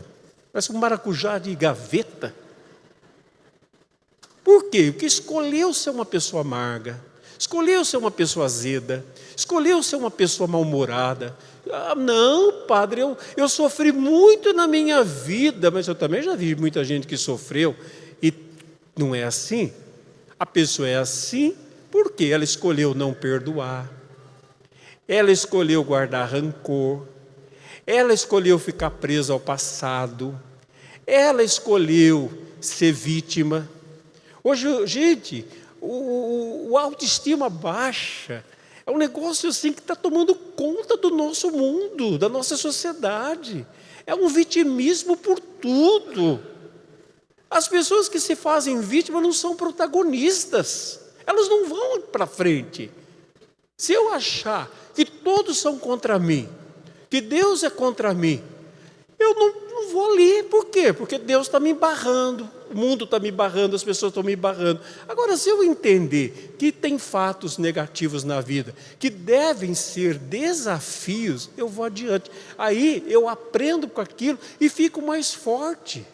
Speaker 5: parece um maracujá de gaveta. Por quê? Porque escolheu ser uma pessoa amarga, escolheu ser uma pessoa azeda, escolheu ser uma pessoa mal-humorada. Ah, não, padre, eu sofri muito na minha vida, mas eu também já vi muita gente que sofreu. E não é assim? A pessoa é assim porque ela escolheu não perdoar, ela escolheu guardar rancor, ela escolheu ficar presa ao passado, ela escolheu ser vítima. Hoje, gente, o autoestima baixa é um negócio assim que está tomando conta do nosso mundo, da nossa sociedade. É um vitimismo por tudo. As pessoas que se fazem vítimas não são protagonistas, elas não vão para frente. Se eu achar que todos são contra mim, que Deus é contra mim, eu não vou ali. Por quê? Porque Deus está me barrando, o mundo está me barrando, as pessoas estão me barrando. Agora, se eu entender que tem fatos negativos na vida, que devem ser desafios, eu vou adiante. Aí eu aprendo com aquilo e fico mais forte.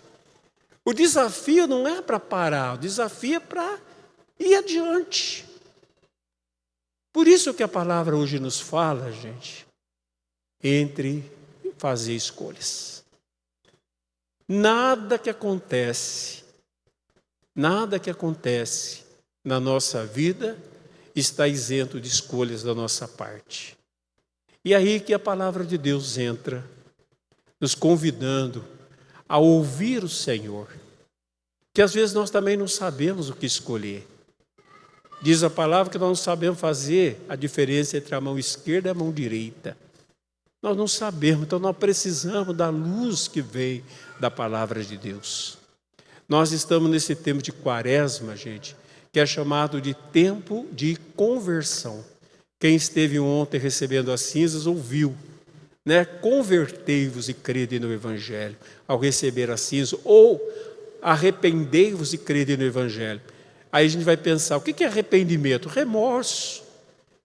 Speaker 5: O desafio não é para parar, o desafio é para ir adiante. Por isso que a palavra hoje nos fala, gente, entre fazer escolhas. Nada que acontece na nossa vida está isento de escolhas da nossa parte. E aí que a palavra de Deus entra, nos convidando a ouvir o Senhor, que às vezes nós também não sabemos o que escolher. Diz a palavra que nós não sabemos fazer a diferença entre a mão esquerda e a mão direita. Nós não sabemos, então nós precisamos da luz que vem da palavra de Deus. Nós estamos nesse tempo de quaresma, gente, que é chamado de tempo de conversão. Quem esteve ontem recebendo as cinzas ouviu, né? Convertei-vos e crede no Evangelho ao receber as cinzas, ou arrependei-vos e crede no Evangelho. Aí a gente vai pensar, o que é arrependimento? Remorso.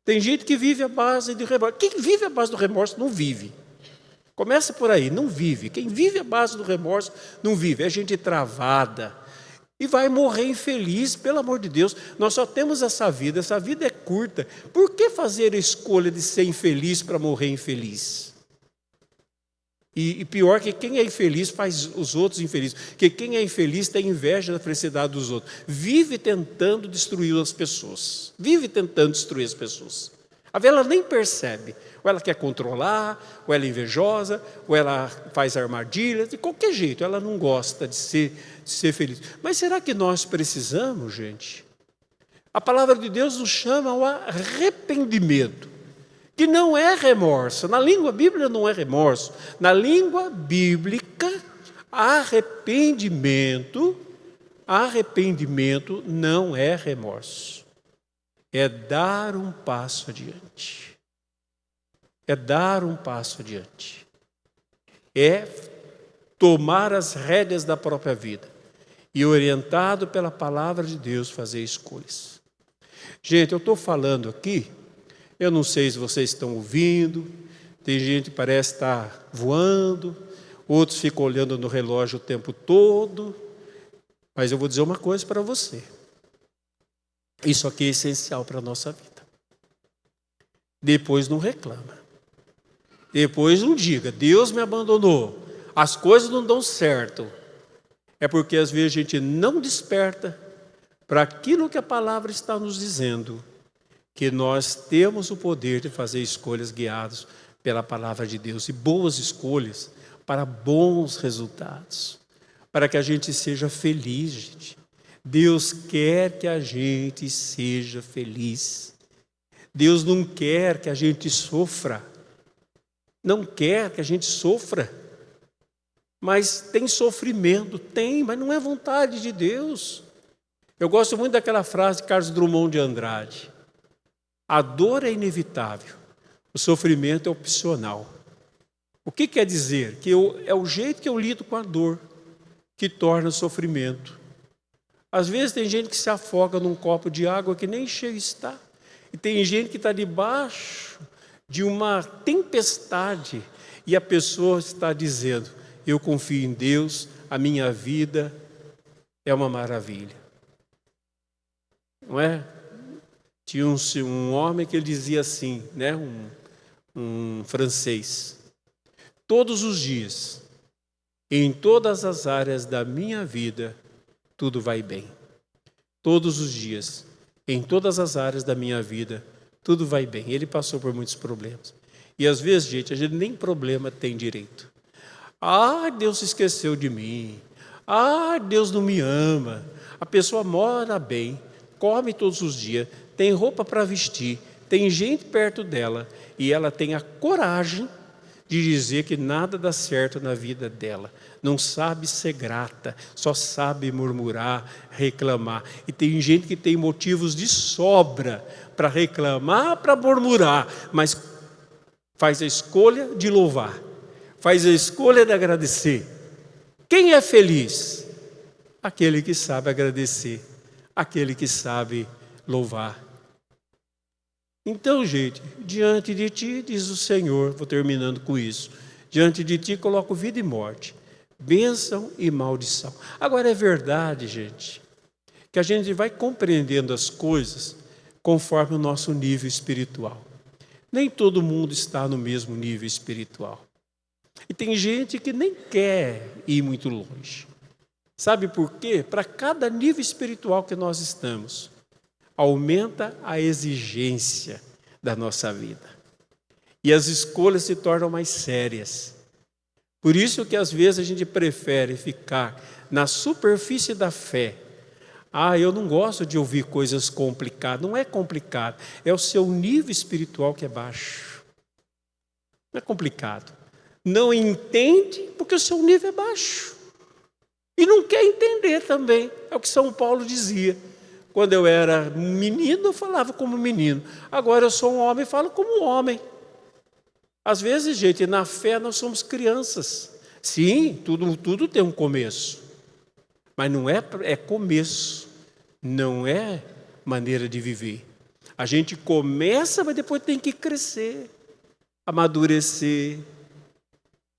Speaker 5: Tem gente que vive à base de remorso. Quem vive à base do remorso não vive. Começa por aí, não vive. Quem vive à base do remorso não vive. É gente travada. E vai morrer infeliz, pelo amor de Deus. Nós só temos essa vida é curta. Por que fazer a escolha de ser infeliz para morrer infeliz? E pior que quem é infeliz faz os outros infelizes. Porque quem é infeliz tem inveja da felicidade dos outros. Vive tentando destruir as pessoas. Vive tentando destruir as pessoas. Ela nem percebe. Ou ela quer controlar, ou ela é invejosa, ou ela faz armadilhas. De qualquer jeito, ela não gosta de ser feliz. Mas será que nós precisamos, gente? A palavra de Deus nos chama ao arrependimento, que não é remorso. Na língua bíblica não é remorso. Na língua bíblica, arrependimento não é remorso. É dar um passo adiante. É dar um passo adiante. É tomar as rédeas da própria vida e, orientado pela palavra de Deus, fazer escolhas. Gente, eu estou falando aqui, eu não sei se vocês estão ouvindo, tem gente que parece estar voando, outros ficam olhando no relógio o tempo todo, mas eu vou dizer uma coisa para você. Isso aqui é essencial para a nossa vida. Depois não reclama. Depois não diga, Deus me abandonou, as coisas não dão certo. É porque às vezes a gente não desperta para aquilo que a palavra está nos dizendo, que nós temos o poder de fazer escolhas guiadas pela palavra de Deus, e boas escolhas para bons resultados, para que a gente seja feliz, gente. Deus quer que a gente seja feliz. Deus não quer que a gente sofra. Não quer que a gente sofra. Mas tem sofrimento, tem, mas não é vontade de Deus. Eu gosto muito daquela frase de Carlos Drummond de Andrade. A dor é inevitável, o sofrimento é opcional. O que quer dizer? Que é o jeito que eu lido com a dor que torna o sofrimento. Às vezes tem gente que se afoga num copo de água que nem cheio está. E tem gente que está debaixo de uma tempestade e a pessoa está dizendo, eu confio em Deus, a minha vida é uma maravilha. Não é? Tinha um homem que ele dizia assim, né? um francês. Todos os dias, em todas as áreas da minha vida, tudo vai bem. Todos os dias, em todas as áreas da minha vida, tudo vai bem. Ele passou por muitos problemas. E às vezes, gente, a gente nem problema tem direito. Ah, Deus se esqueceu de mim. Ah, Deus não me ama. A pessoa mora bem, come todos os dias, tem roupa para vestir, tem gente perto dela e ela tem a coragem de dizer que nada dá certo na vida dela. Não sabe ser grata, só sabe murmurar, reclamar. E tem gente que tem motivos de sobra para reclamar, para murmurar, mas faz a escolha de louvar, faz a escolha de agradecer. Quem é feliz? Aquele que sabe agradecer, aquele que sabe louvar. Então, gente, diante de ti, diz o Senhor, vou terminando com isso, diante de ti coloco vida e morte, bênção e maldição. Agora é verdade, gente, que a gente vai compreendendo as coisas conforme o nosso nível espiritual. Nem todo mundo está no mesmo nível espiritual. E tem gente que nem quer ir muito longe. Sabe por quê? Para cada nível espiritual que nós estamos, aumenta a exigência da nossa vida. E as escolhas se tornam mais sérias. Por isso que às vezes a gente prefere ficar na superfície da fé. Ah, eu não gosto de ouvir coisas complicadas. Não é complicado, é o seu nível espiritual que é baixo. Não é complicado. Não entende porque o seu nível é baixo. E não quer entender também. É o que São Paulo dizia. Quando eu era menino, eu falava como menino. Agora eu sou um homem e falo como homem. Às vezes, gente, na fé nós somos crianças. Sim, tudo tem um começo. Mas não é começo. Não é maneira de viver. A gente começa, mas depois tem que crescer, amadurecer.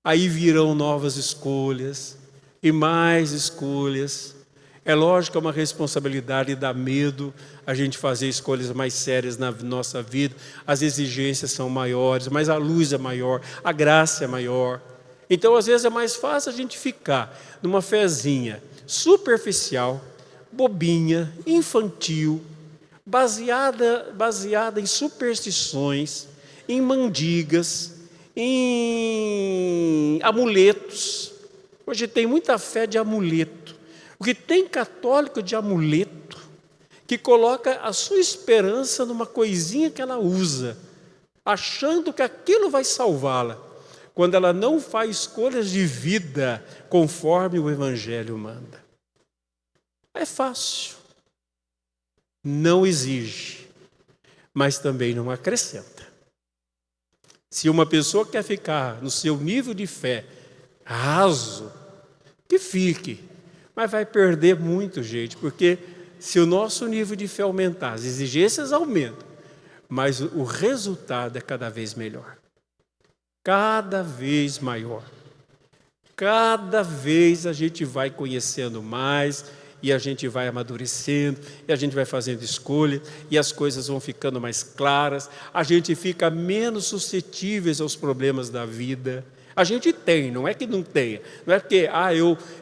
Speaker 5: Aí virão novas escolhas e mais escolhas. É lógico que é uma responsabilidade, dá medo a gente fazer escolhas mais sérias na nossa vida. As exigências são maiores, mas a luz é maior, a graça é maior. Então, às vezes, é mais fácil a gente ficar numa fezinha superficial, bobinha, infantil, baseada em superstições, em mandigas, em amuletos. Hoje tem muita fé de amuleto. O que tem católico de amuleto, que coloca a sua esperança numa coisinha que ela usa, achando que aquilo vai salvá-la, quando ela não faz escolhas de vida conforme o Evangelho manda. É fácil, não exige, mas também não acrescenta. Se uma pessoa quer ficar no seu nível de fé raso, que fique, mas vai perder muito, gente, porque se o nosso nível de fé aumentar, as exigências aumentam, mas o resultado é cada vez melhor. Cada vez maior. Cada vez a gente vai conhecendo mais e a gente vai amadurecendo e a gente vai fazendo escolha e as coisas vão ficando mais claras. A gente fica menos suscetíveis aos problemas da vida. A gente tem, não é que não tenha. Não é porque,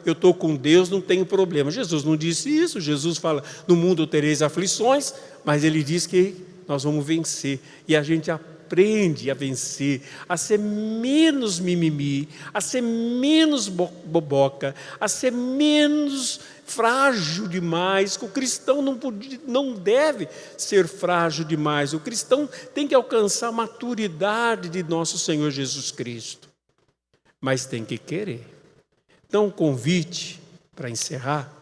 Speaker 5: eu estou com Deus, não tenho problema. Jesus não disse isso. Jesus fala, no mundo tereis aflições, mas Ele diz que nós vamos vencer. E a gente aprende a vencer, a ser menos mimimi, a ser menos boboca, a ser menos frágil demais. O cristão não deve ser frágil demais. O cristão tem que alcançar a maturidade de nosso Senhor Jesus Cristo. Mas tem que querer. Então o convite, para encerrar,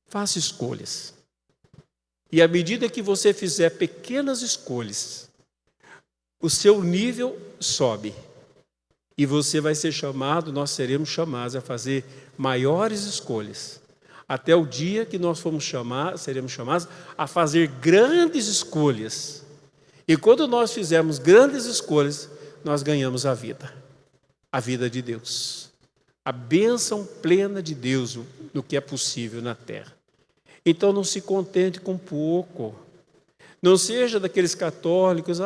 Speaker 5: faça escolhas. E à medida que você fizer pequenas escolhas, o seu nível sobe. E você vai ser chamado, nós seremos chamados a fazer maiores escolhas. Até o dia que nós seremos chamados a fazer grandes escolhas. E quando nós fizermos grandes escolhas, nós ganhamos a vida de Deus. A bênção plena de Deus no que é possível na terra. Então não se contente com pouco. Não seja daqueles católicos,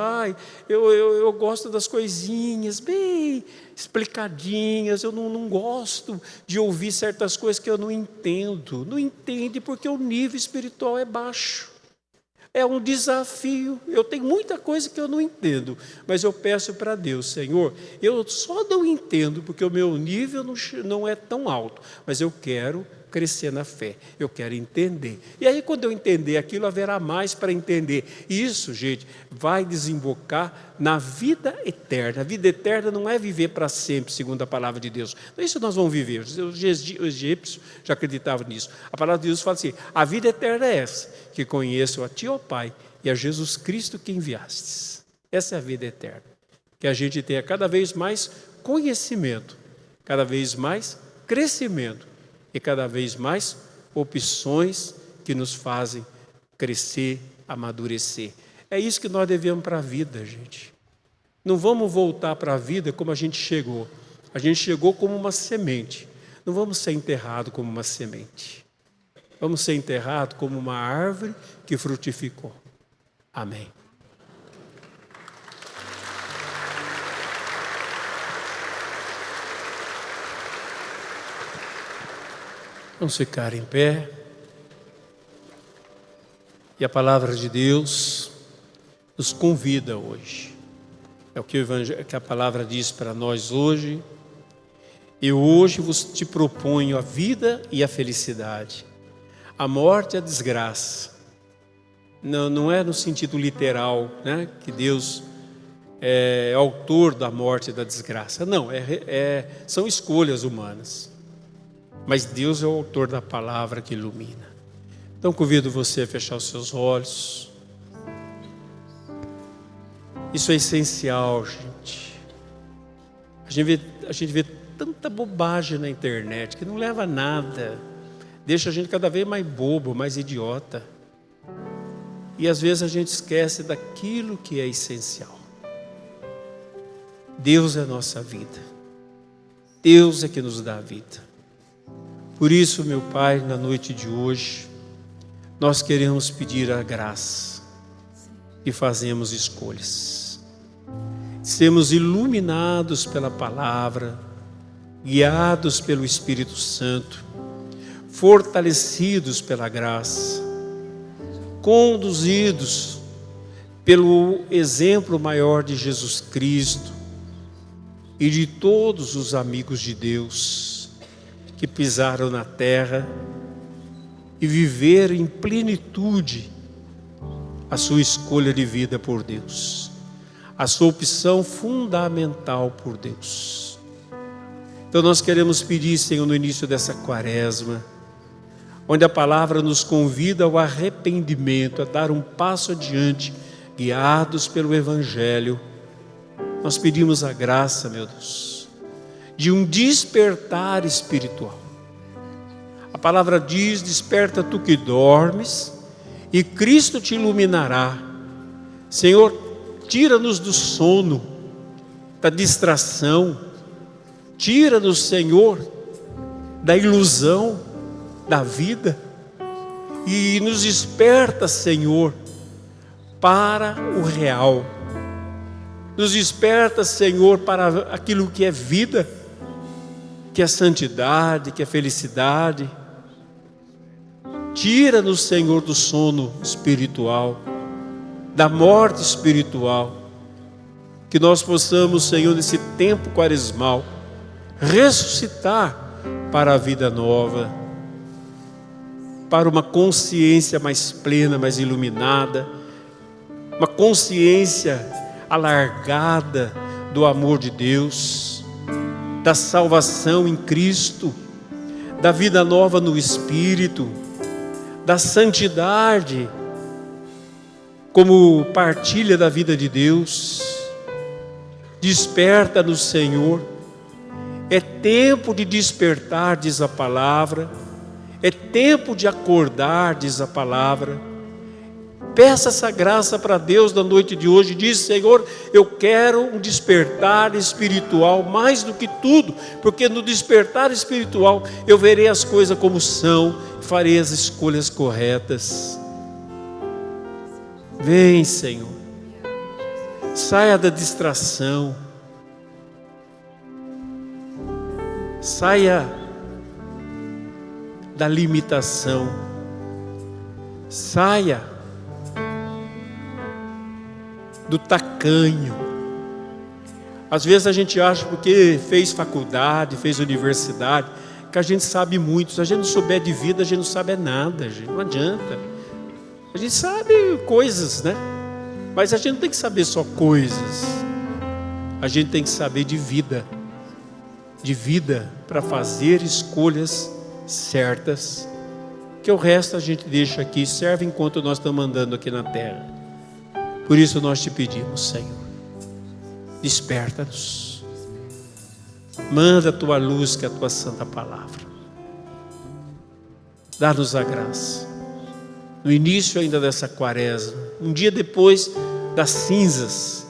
Speaker 5: eu gosto das coisinhas bem explicadinhas, eu não gosto de ouvir certas coisas que eu não entendo. Não entende porque o nível espiritual é baixo. É um desafio. Eu tenho muita coisa que eu não entendo, mas eu peço para Deus, Senhor, eu só não entendo porque o meu nível não é tão alto, mas eu quero crescer na fé, eu quero entender. E aí quando eu entender aquilo, haverá mais para entender. E isso, gente, vai desembocar na vida eterna. A vida eterna não é viver para sempre, segundo a palavra de Deus. Não é isso que nós vamos viver. Os egípcios já acreditavam nisso. A palavra de Deus fala assim, a vida eterna é essa, que conheço a Ti, ó Pai, e a Jesus Cristo que enviastes. Essa é a vida eterna. Que a gente tenha cada vez mais conhecimento, cada vez mais crescimento, e cada vez mais opções que nos fazem crescer, amadurecer. É isso que nós devemos para a vida, gente. Não vamos voltar para a vida como a gente chegou. A gente chegou como uma semente. Não vamos ser enterrados como uma semente. Vamos ser enterrados como uma árvore que frutificou. Amém. Vamos ficar em pé. E a palavra de Deus nos convida hoje. É o que a palavra diz para nós hoje. Eu hoje te proponho a vida e a felicidade, a morte e a desgraça. Não é no sentido literal, né, que Deus é autor da morte e da desgraça. Não, são escolhas humanas. Mas Deus é o autor da palavra que ilumina. Então convido você a fechar os seus olhos. Isso é essencial, gente. A gente vê tanta bobagem na internet que não leva a nada. Deixa a gente cada vez mais bobo, mais idiota. E às vezes a gente esquece daquilo que é essencial. Deus é a nossa vida. Deus é que nos dá a vida. Por isso, meu Pai, na noite de hoje, nós queremos pedir a graça e fazemos escolhas. sermos iluminados pela palavra, guiados pelo Espírito Santo, fortalecidos pela graça, conduzidos pelo exemplo maior de Jesus Cristo e de todos os amigos de Deus que pisaram na terra e viveram em plenitude a sua escolha de vida por Deus, a sua opção fundamental por Deus. Então nós queremos pedir, Senhor, no início dessa quaresma, onde a palavra nos convida ao arrependimento, a dar um passo adiante, guiados pelo Evangelho, nós pedimos a graça, meu Deus, de um despertar espiritual. A palavra diz: desperta tu que dormes, e Cristo te iluminará. Senhor, tira-nos do sono, da distração, tira-nos, Senhor, da ilusão da vida, e nos desperta, Senhor, para o real. Nos desperta, Senhor, para aquilo que é vida, que é santidade, que é felicidade. Tira-nos, Senhor, do sono espiritual, da morte espiritual, que nós possamos, Senhor, nesse tempo quaresmal, ressuscitar para a vida nova, para uma consciência mais plena, mais iluminada, uma consciência alargada do amor de Deus, da salvação em Cristo, da vida nova no Espírito, da santidade como partilha da vida de Deus. Desperta-nos, Senhor. É tempo de despertar, diz a palavra. É tempo de acordar, diz a palavra. Peça essa graça para Deus na noite de hoje. Diz: Senhor, eu quero um despertar espiritual mais do que tudo, porque no despertar espiritual eu verei as coisas como são, farei as escolhas corretas. Vem, Senhor, saia da distração, saia da limitação, saia do tacanho. Às vezes a gente acha, porque fez faculdade, fez universidade, que a gente sabe muito. Se a gente não souber de vida, a gente não sabe nada, gente. Não adianta. A gente sabe coisas, né? Mas a gente não tem que saber só coisas. A gente tem que saber de vida. De vida para fazer escolhas certas. Que o resto a gente deixa aqui, serve enquanto nós estamos andando aqui na terra. Por isso nós te pedimos, Senhor, desperta-nos. Manda a tua luz, que é a tua santa palavra. Dá-nos a graça. No início ainda dessa quaresma, um dia depois das cinzas,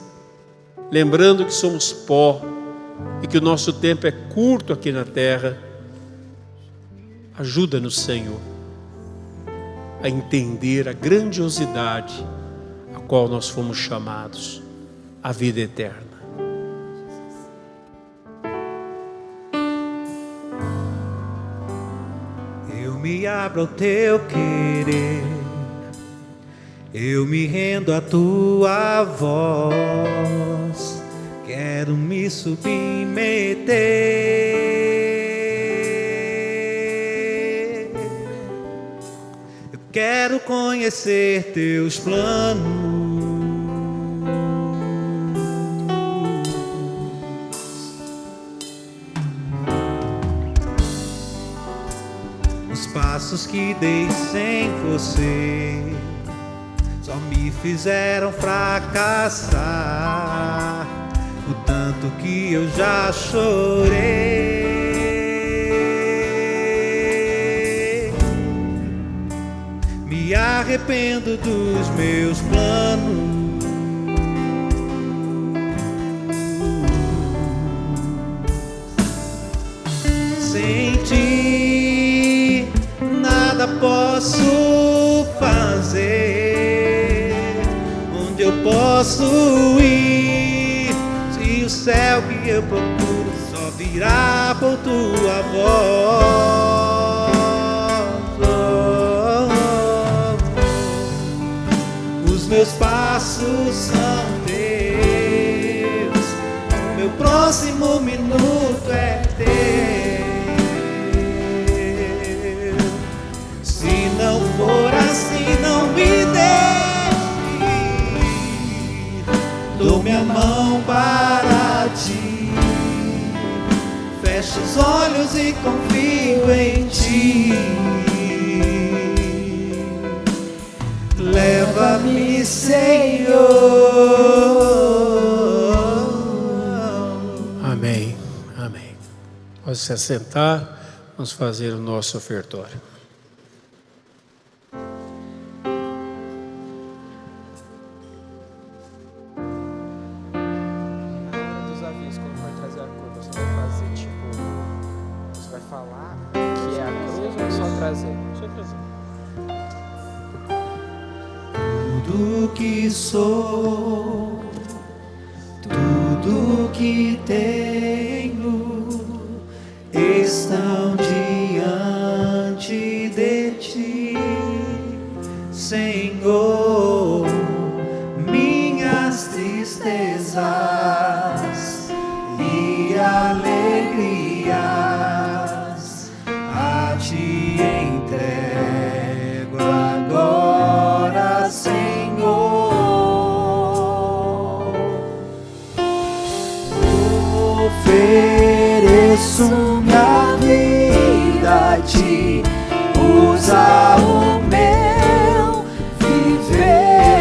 Speaker 5: lembrando que somos pó e que o nosso tempo é curto aqui na terra, ajuda-nos, Senhor, a entender a grandiosidade a qual nós fomos chamados, a vida eterna.
Speaker 3: Eu me abro ao teu querer, eu me rendo à tua voz, quero me submeter, eu quero conhecer teus planos, os passos que dei sem você só me fizeram fracassar, o tanto que eu já chorei. Me arrependo dos meus planos, sem ti nada posso fazer. Onde eu posso ir se céu que eu procuro só virá por tua voz. Os meus passos são teus, o meu próximo minuto é teu. Se não for assim, não me deixe ir. Dou minha mão para ti, fecho os olhos e confio em ti. Leva-me, Senhor.
Speaker 5: Amém, amém. Pode se assentar, vamos fazer o nosso ofertório.
Speaker 7: Dos avisos, quando vai trazer a cruz, você vai fazer tipo. Você vai falar que é a cruz ou só trazer? Só trazer.
Speaker 3: Tudo que sou, tudo que tenho, estão diante de ti, Senhor. Minhas tristezas e alegrias a ti entrego agora, Senhor. Ofereço minha vida a ti, usa o meu viver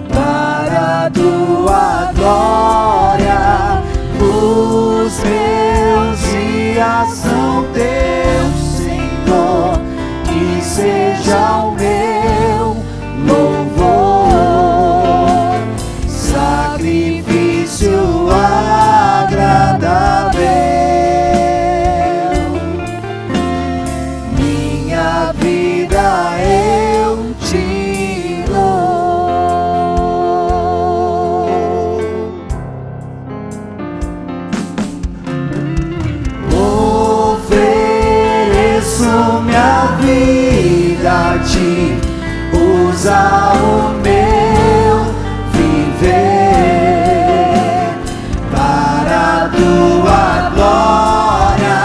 Speaker 3: para a tua glória. Os meus dias são teus, Senhor, que seja o meu louvor, sacrifício agradável. Minha vida eu te dou. Ofereço minha vida a ti, usa o meu viver para a tua glória.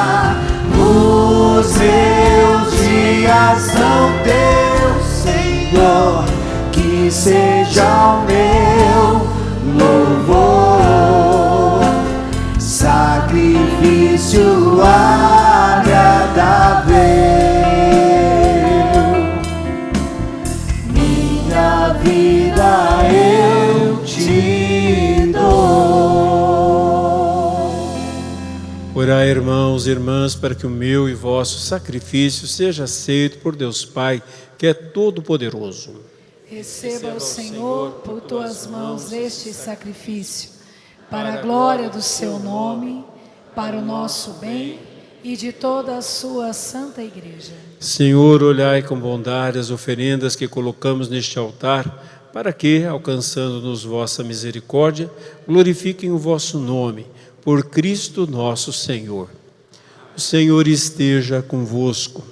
Speaker 3: Os meus dias são teus, Senhor, que seja o meu louvor, sacrifício agradável. Minha vida eu te dou.
Speaker 5: Orai, irmãos e irmãs, para que o meu e vosso sacrifício seja aceito por Deus Pai, que é todo-poderoso.
Speaker 4: Receba o Senhor por tuas mãos este sacrifício, para a glória do seu nome, para o nosso bem e de toda a sua santa igreja.
Speaker 5: Senhor, olhai com bondade as oferendas que colocamos neste altar, para que, alcançando-nos vossa misericórdia, glorifiquem o vosso nome, por Cristo nosso Senhor. O Senhor esteja convosco.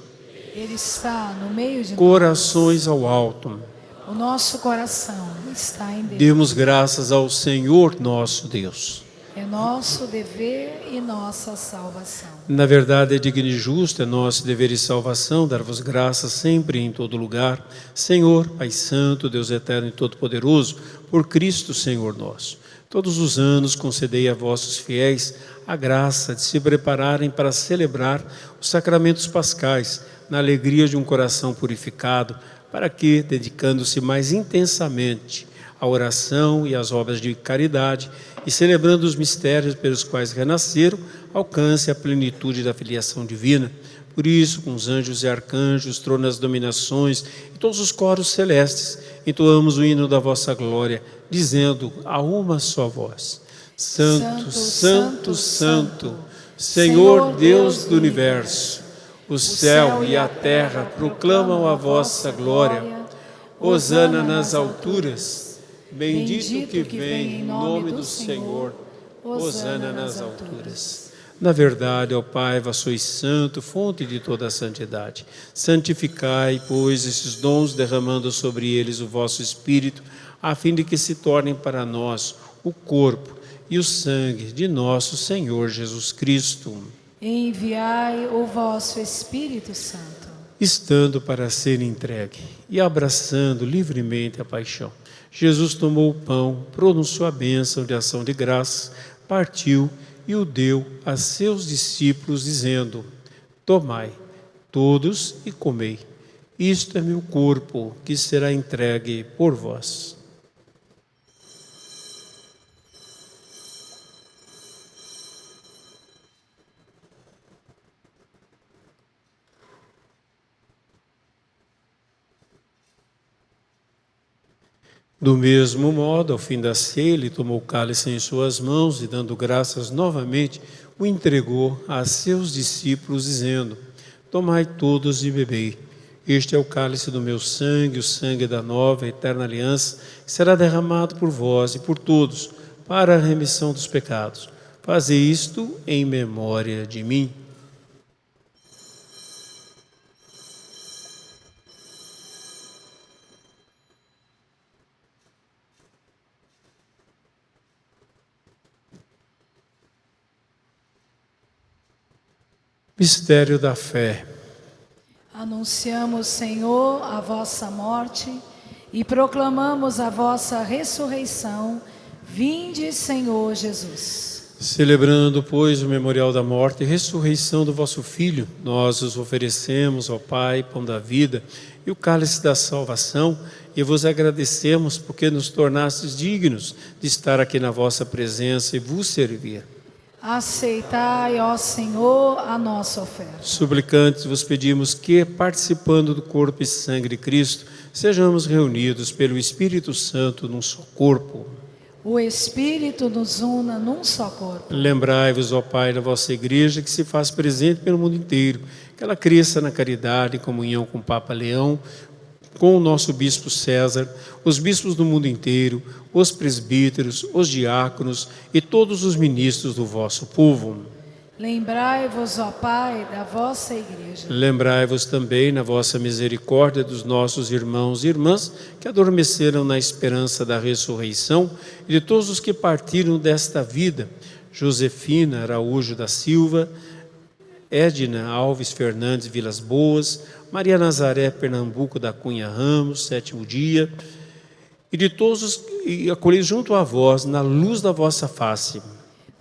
Speaker 4: Ele está no meio de
Speaker 5: Corações ao alto.
Speaker 4: nós. O nosso coração está em Deus.
Speaker 5: Demos graças ao Senhor nosso Deus.
Speaker 4: É nosso dever e nossa salvação.
Speaker 5: Na verdade, é digno e justo, é nosso dever e salvação dar-vos graças sempre e em todo lugar, Senhor, Pai Santo, Deus Eterno e Todo-Poderoso, por Cristo, Senhor nosso. Todos os anos concedei a vossos fiéis a graça de se prepararem para celebrar os sacramentos pascais, na alegria de um coração purificado, para que, dedicando-se mais intensamente à oração e às obras de caridade, e celebrando os mistérios pelos quais renasceram, alcance a plenitude da filiação divina. Por isso, com os anjos e arcanjos, tronas, dominações e todos os coros celestes, entoamos o hino da vossa glória, dizendo a uma só voz: Santo, Santo, Santo, Senhor Deus do universo, o céu e a terra proclamam a vossa glória. Hosana nas alturas. Bendito que vem em nome do Senhor. Hosana nas alturas. Na verdade, ó Pai, vós sois santo, fonte de toda a santidade. Santificai, pois, esses dons, derramando sobre eles o vosso Espírito, a fim de que se tornem para nós o corpo e o sangue de nosso Senhor Jesus Cristo.
Speaker 4: Enviai o vosso Espírito Santo.
Speaker 5: Estando para ser entregue e abraçando livremente a paixão, Jesus tomou o pão, pronunciou a bênção de ação de graças, partiu e o deu a seus discípulos, dizendo: tomai todos e comei. Isto é meu corpo, que será entregue por vós. Do mesmo modo, ao fim da ceia, ele tomou o cálice em suas mãos e, dando graças novamente, o entregou a seus discípulos, dizendo: tomai todos e bebei. Este é o cálice do meu sangue, o sangue da nova e eterna aliança, que será derramado por vós e por todos, para a remissão dos pecados. Fazei isto em memória de mim. Mistério da fé.
Speaker 4: Anunciamos, Senhor, a vossa morte e proclamamos a vossa ressurreição. Vinde, Senhor Jesus.
Speaker 5: Celebrando, pois, o memorial da morte e ressurreição do vosso Filho, nós os oferecemos, ó Pai, pão da vida e o cálice da salvação, e vos agradecemos porque nos tornastes dignos de estar aqui na vossa presença e vos servir.
Speaker 4: Aceitai, ó Senhor, a nossa oferta.
Speaker 5: Suplicantes, vos pedimos que, participando do corpo e sangue de Cristo, sejamos reunidos pelo Espírito Santo num só corpo.
Speaker 4: O Espírito nos una num só corpo.
Speaker 5: Lembrai-vos, ó Pai, da vossa Igreja, que se faz presente pelo mundo inteiro, que ela cresça na caridade, em comunhão com o Papa Leão, com o nosso Bispo César, os bispos do mundo inteiro, os presbíteros, os diáconos e todos os ministros do vosso povo.
Speaker 4: Lembrai-vos, ó Pai, da vossa Igreja.
Speaker 5: Lembrai-vos também, na vossa misericórdia, dos nossos irmãos e irmãs que adormeceram na esperança da ressurreição e de todos os que partiram desta vida: Josefina Araújo da Silva, Edna Alves Fernandes Vilas Boas, Maria Nazaré Pernambuco da Cunha Ramos, 7º dia, e de todos os que acolhei junto a vós, na luz da vossa face.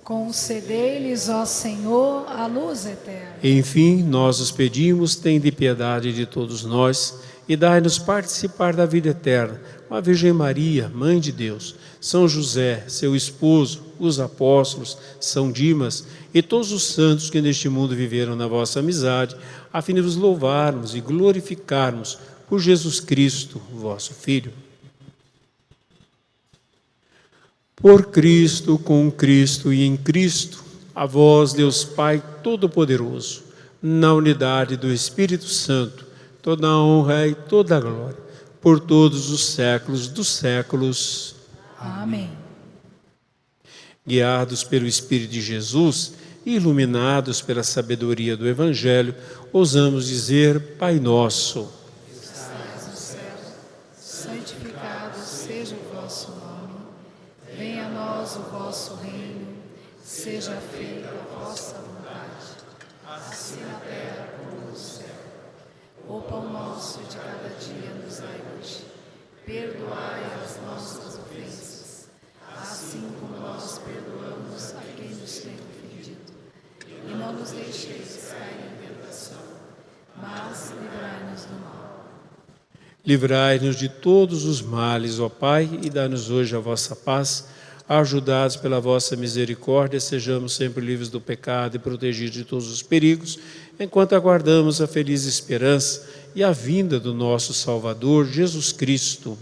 Speaker 4: Concedei-lhes, ó Senhor, a luz eterna.
Speaker 5: Enfim, nós os pedimos, tende piedade de todos nós e dai-nos participar da vida eterna, com a Virgem Maria, Mãe de Deus, São José, seu esposo, os apóstolos, São Dimas e todos os santos que neste mundo viveram na vossa amizade, a fim de vos louvarmos e glorificarmos por Jesus Cristo, vosso Filho. Por Cristo, com Cristo e em Cristo, a vós, Deus Pai Todo-Poderoso, na unidade do Espírito Santo, toda a honra e toda a glória, por todos os séculos dos séculos.
Speaker 4: Amém.
Speaker 5: Guiados pelo Espírito de Jesus e iluminados pela sabedoria do Evangelho, ousamos dizer: Pai nosso,
Speaker 4: que estais no céu, santificado seja o vosso nome. Venha a nós o vosso reino, seja feita a vossa vontade, assim na terra como no céu. O pão nosso de cada dia nos dai hoje. Perdoai as nossas ofensas, assim como nós perdoamos a quem nos tem ofendido. E não nos deixeis cair em tentação, mas livrai-nos do mal.
Speaker 5: livrai-nos de todos os males, ó Pai, e dá-nos hoje a vossa paz. Ajudados pela vossa misericórdia, sejamos sempre livres do pecado e protegidos de todos os perigos, enquanto aguardamos a feliz esperança e a vinda do nosso Salvador, Jesus Cristo.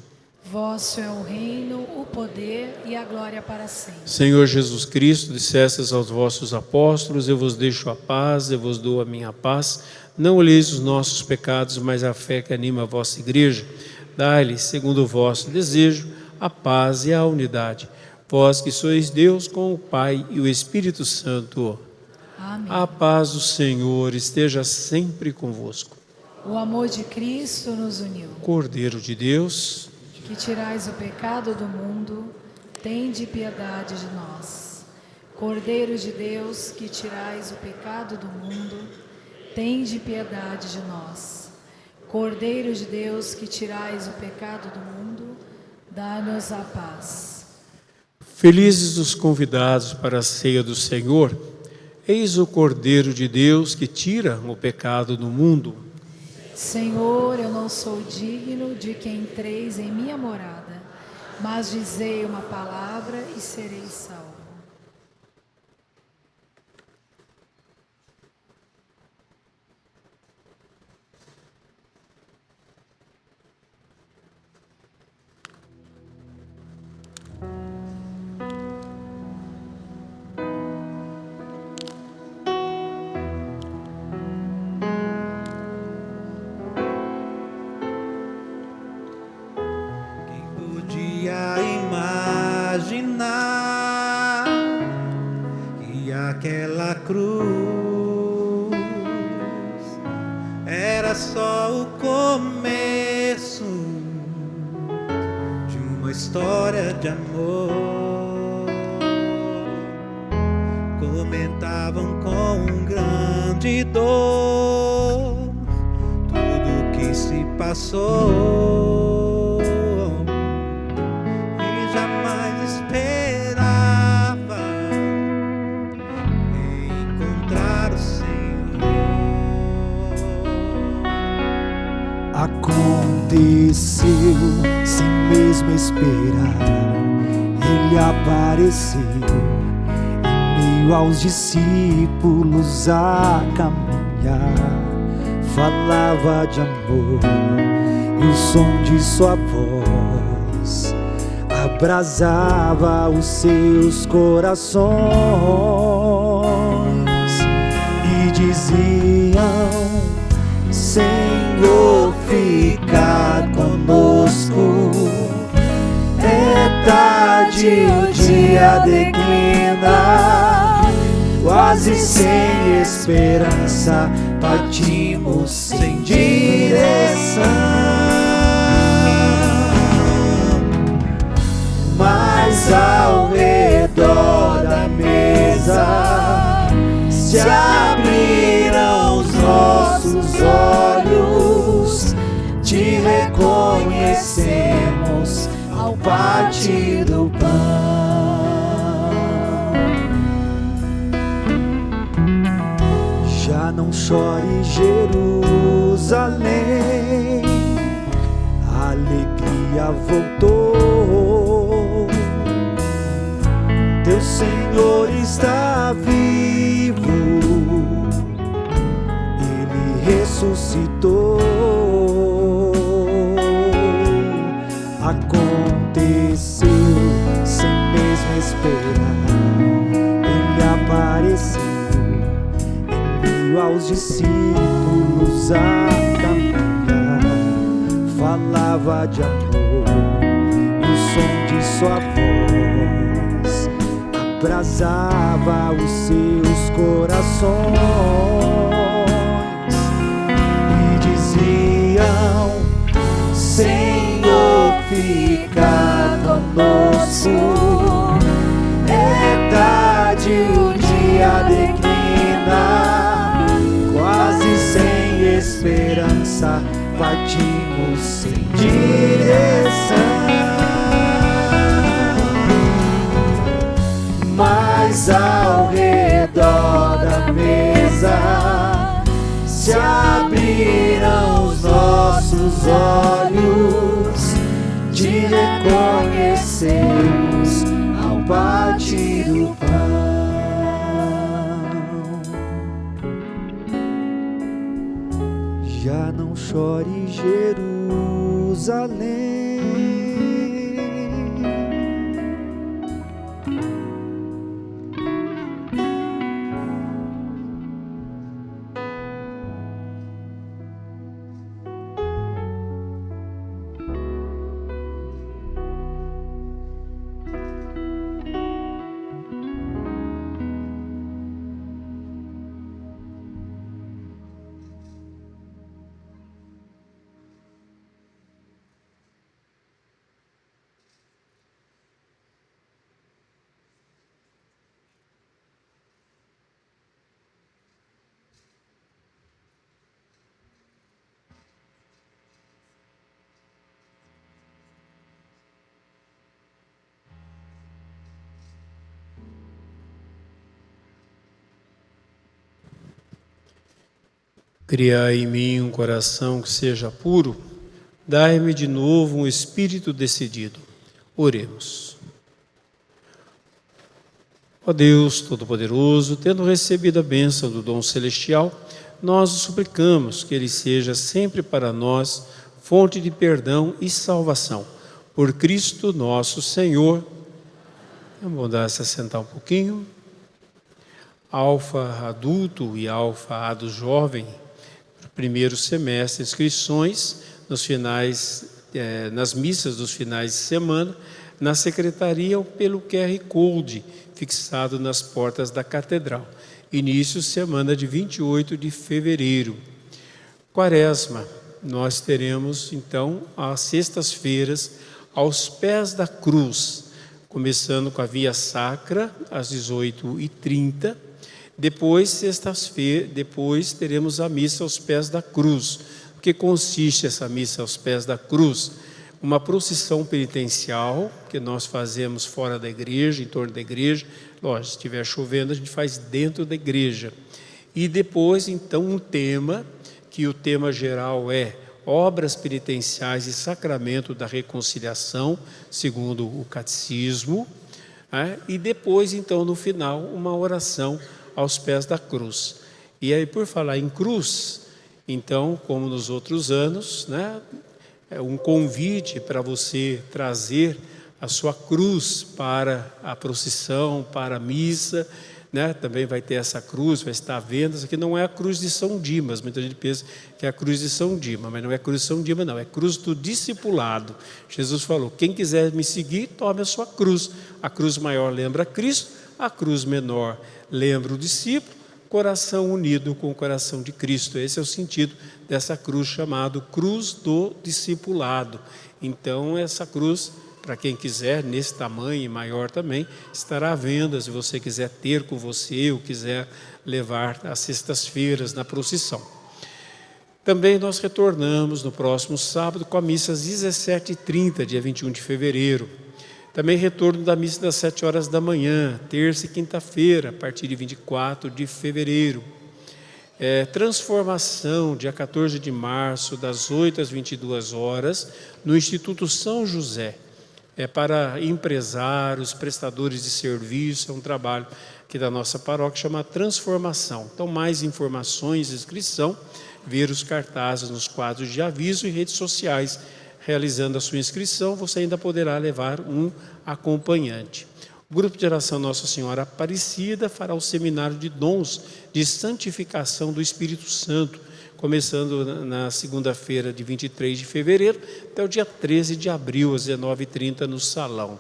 Speaker 4: Vosso é o reino, o poder e a glória para sempre.
Speaker 5: Senhor Jesus Cristo, dissestes aos vossos apóstolos: eu vos deixo a paz, eu vos dou a minha paz. Não olheis os nossos pecados, mas a fé que anima a vossa Igreja. Dai-lhe, segundo o vosso desejo, a paz e a unidade. Vós que sois Deus com o Pai e o Espírito Santo.
Speaker 4: Amém.
Speaker 5: A paz do Senhor esteja sempre convosco.
Speaker 4: O amor de Cristo nos uniu.
Speaker 5: Cordeiro de Deus,
Speaker 4: Que tirais o pecado do mundo, tende piedade de nós. Cordeiro de Deus, que tirais o pecado do mundo, tende piedade de nós. Cordeiro de Deus, que tirais o pecado do mundo, dá-nos a paz.
Speaker 5: felizes os convidados para a ceia do Senhor. Eis o Cordeiro de Deus que tira o pecado do mundo.
Speaker 4: Senhor, eu não sou digno de que entreis em minha morada, mas dizei uma palavra e serei salvo.
Speaker 3: Imaginar que aquela cruz era só o começo de uma história de amor. Comentavam com grande dor tudo que se passou.
Speaker 8: Aconteceu sem mesmo esperar, ele apareceu em meio aos discípulos a caminhar. Falava de amor e o som de sua voz abrasava os seus corações e diziam: Senhor, fica conosco. É tarde, o dia declina, quase sem esperança, partimos sem direção. Mas ao redor da mesa se abriram os nossos olhos, te reconhecemos ao partir do pão. Já não chore, Jerusalém, a alegria voltou. Teu Senhor está vivo, ressuscitou. Aconteceu sem mesmo esperar, ele apareceu em meio aos discípulos a caminhar. Falava de amor e o som de sua voz abrasava os seus corações. Senhor, fica conosco. É tarde, o dia declina, quase sem esperança, partimos sem direção. Mas ao redor da mesa se abriram os nossos olhos, te reconhecemos ao partir do pão. Já não chore, Jerusalém.
Speaker 5: Criai em mim um coração que seja puro, dai-me de novo um espírito decidido. Oremos. Ó Deus Todo-Poderoso, tendo recebido a bênção do dom celestial, nós o suplicamos que ele seja sempre para nós fonte de perdão e salvação. Por Cristo nosso Senhor. Vamos dar se assentar um pouquinho. Alfa adulto e alfa adulto jovem, primeiro semestre, inscrições nos finais, nas missas dos finais de semana, na secretaria ou pelo QR Code fixado nas portas da catedral. Início semana de 28 de fevereiro. Quaresma, nós teremos então as sextas-feiras aos pés da cruz, começando com a Via Sacra às 18h30. Depois teremos a missa aos pés da cruz. O que consiste essa missa aos pés da cruz? Uma procissão penitencial que nós fazemos fora da igreja, em torno da igreja. Lógico, se estiver chovendo, a gente faz dentro da igreja. E depois, então, um tema, que o tema geral é obras penitenciais e sacramento da reconciliação, segundo o catecismo. E depois, então, no final, uma oração aos pés da cruz. E aí, por falar em cruz, então, como nos outros anos, é um convite para você trazer a sua cruz para a procissão, para a missa, Também vai ter essa cruz, vai estar à venda. Essa aqui não é a cruz de São Dimas, muita gente pensa que é a cruz de São Dimas, mas não é a cruz de São Dimas, não, é a cruz do discipulado. Jesus falou: quem quiser me seguir, tome a sua cruz. A cruz maior lembra Cristo, a cruz menor lembra o discípulo, coração unido com o coração de Cristo. Esse é o sentido dessa cruz, chamada cruz do discipulado. Então, essa cruz, para quem quiser, nesse tamanho e maior também, estará à venda, se você quiser ter com você ou quiser levar às sextas-feiras na procissão. Também nós retornamos no próximo sábado com a missa às 17h30, dia 21 de fevereiro. Também retorno da missa das 7 horas da manhã, terça e quinta-feira, a partir de 24 de fevereiro. Transformação, dia 14 de março, das 8 às 22 horas, no Instituto São José. É para empresários, prestadores de serviço, é um trabalho aqui da nossa paróquia, chama Transformação. Então, mais informações, inscrição, ver os cartazes nos quadros de aviso e redes sociais. Realizando a sua inscrição, você ainda poderá levar um acompanhante. O Grupo de Oração Nossa Senhora Aparecida fará o seminário de dons de santificação do Espírito Santo, começando na segunda-feira de 23 de fevereiro até o dia 13 de abril, às 19h30, no salão.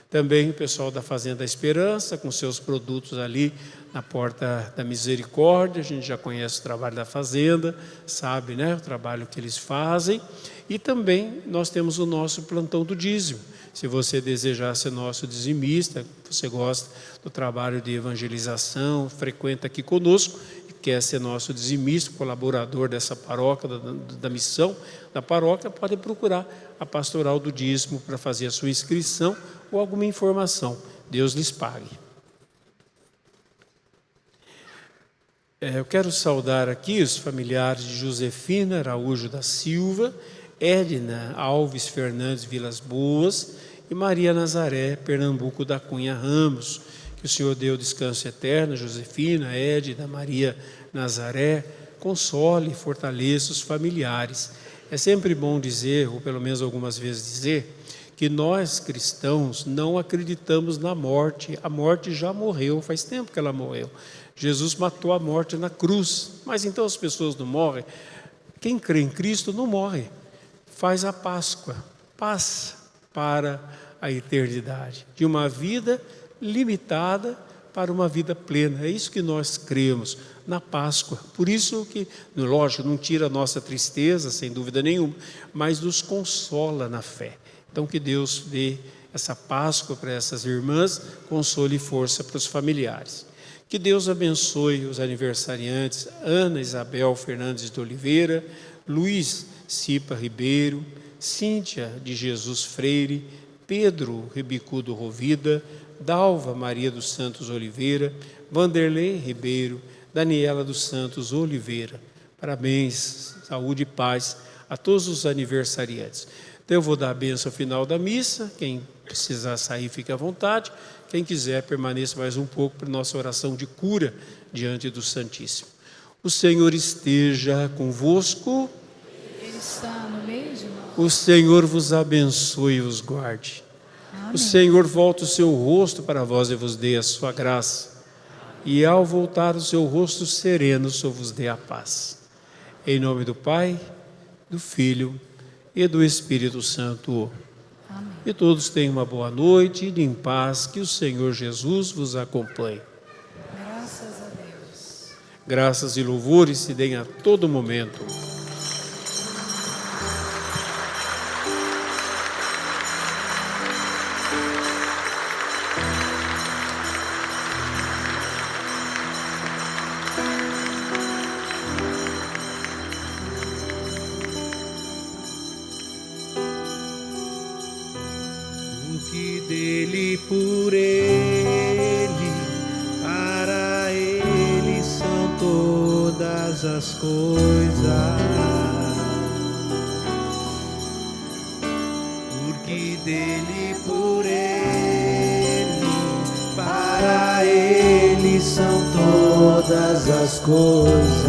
Speaker 5: Também o pessoal da Fazenda Esperança, com seus produtos ali na Porta da Misericórdia. A gente já conhece o trabalho da Fazenda, sabe, o trabalho que eles fazem. E também nós temos o nosso plantão do dízimo. Se você desejar ser nosso dizimista, você gosta do trabalho de evangelização, frequenta aqui conosco, quer ser nosso dizimista, colaborador dessa paróquia, da missão da paróquia, pode procurar a Pastoral do Dízimo para fazer a sua inscrição ou alguma informação. Deus lhes pague. Eu quero saudar aqui os familiares de Josefina Araújo da Silva, Edna Alves Fernandes Vilas Boas e Maria Nazaré Pernambuco da Cunha Ramos. Que o Senhor dê o descanso eterno, Josefina, Edna, Maria Nazaré, console e fortaleça os familiares. É sempre bom dizer, ou pelo menos algumas vezes dizer, que nós cristãos não acreditamos na morte. A morte já morreu, faz tempo que ela morreu. Jesus matou a morte na cruz, mas então as pessoas não morrem. Quem crê em Cristo não morre. Faz a Páscoa, passa para a eternidade, de uma vida limitada para uma vida plena. É isso que nós cremos na Páscoa. Por isso que, lógico, não tira a nossa tristeza, sem dúvida nenhuma, mas nos consola na fé. Então, que Deus dê essa Páscoa para essas irmãs, console e força para os familiares. Que Deus abençoe os aniversariantes, Ana Isabel Fernandes de Oliveira, Luiz Cipa Ribeiro, Cíntia de Jesus Freire, Pedro Ribicudo Rovida, Dalva Maria dos Santos Oliveira, Vanderlei Ribeiro, Daniela dos Santos Oliveira. Parabéns, saúde e paz a todos os aniversariantes. Então eu vou dar a bênção final da missa. Quem precisar sair, fique à vontade. Quem quiser, permaneça mais um pouco para nossa oração de cura diante do Santíssimo. O Senhor esteja convosco.
Speaker 4: Ele está no meio de nós.
Speaker 5: O Senhor vos abençoe e vos guarde.
Speaker 4: Amém.
Speaker 5: O Senhor volte o seu rosto para vós e vos dê a sua graça. E ao voltar o seu rosto sereno, só vos dê a paz. Em nome do Pai, do Filho e do Espírito Santo.
Speaker 4: Amém.
Speaker 5: E todos tenham uma boa noite e em paz, que o Senhor Jesus vos acompanhe.
Speaker 4: Graças a Deus.
Speaker 5: Graças e louvores se deem a todo momento.
Speaker 3: Dele, por ele, para ele são todas as coisas. Porque dele, por ele, para ele são todas as coisas.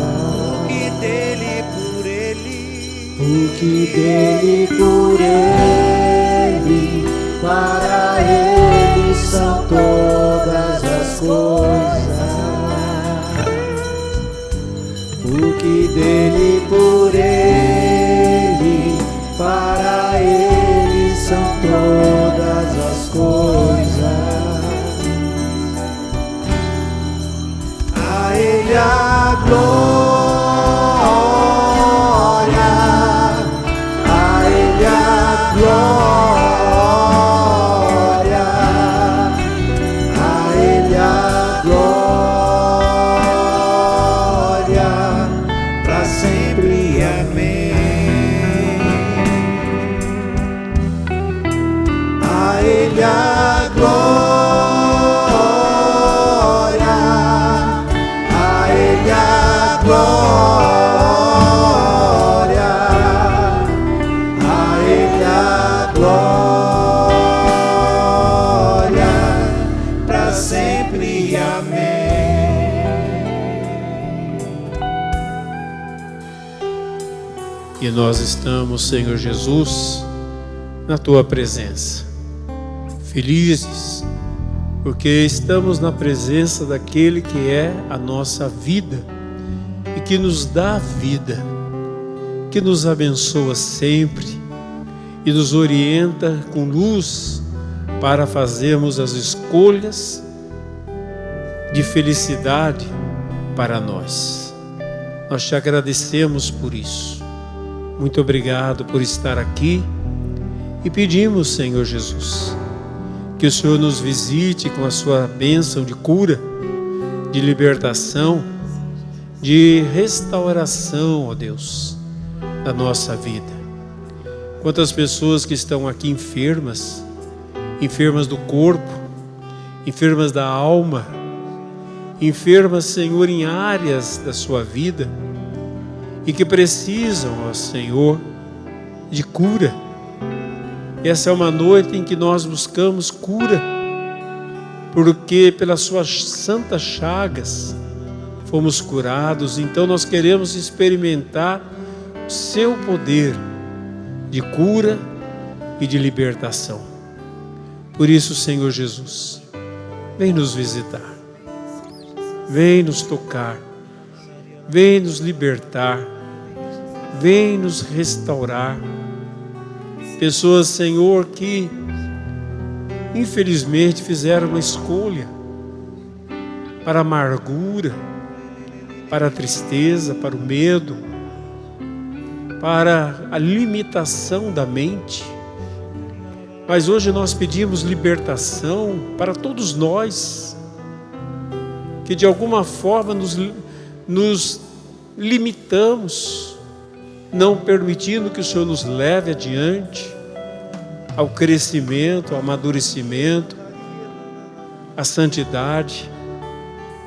Speaker 3: Porque dele, por ele,
Speaker 8: porque dele, por ele, para ele são todas as coisas. Porque dele, por ele, para ele são todas as coisas. A ele a glória, a ele a glória.
Speaker 5: E nós estamos, Senhor Jesus, na Tua presença, felizes, porque estamos na presença daquele que é a nossa vida e que nos dá a vida, que nos abençoa sempre e nos orienta com luz para fazermos as escolhas de felicidade para nós. Nós te agradecemos por isso. Muito obrigado por estar aqui e pedimos, Senhor Jesus, que o Senhor nos visite com a sua bênção de cura, de libertação, de restauração, ó Deus, da nossa vida. Quantas pessoas que estão aqui enfermas, enfermas do corpo, enfermas da alma, enfermas, Senhor, em áreas da sua vida, e que precisam, ó Senhor, de cura. Essa é uma noite em que nós buscamos cura, porque pelas suas santas chagas fomos curados. Então nós queremos experimentar o seu poder de cura e de libertação. Por isso, Senhor Jesus, vem nos visitar, vem nos tocar, vem nos libertar, vem nos restaurar. Pessoas, Senhor, que infelizmente fizeram uma escolha para a amargura, para a tristeza, para o medo, para a limitação da mente. Mas hoje nós pedimos libertação para todos nós, que de alguma forma nos limitamos, não permitindo que o Senhor nos leve adiante ao crescimento, ao amadurecimento, à santidade.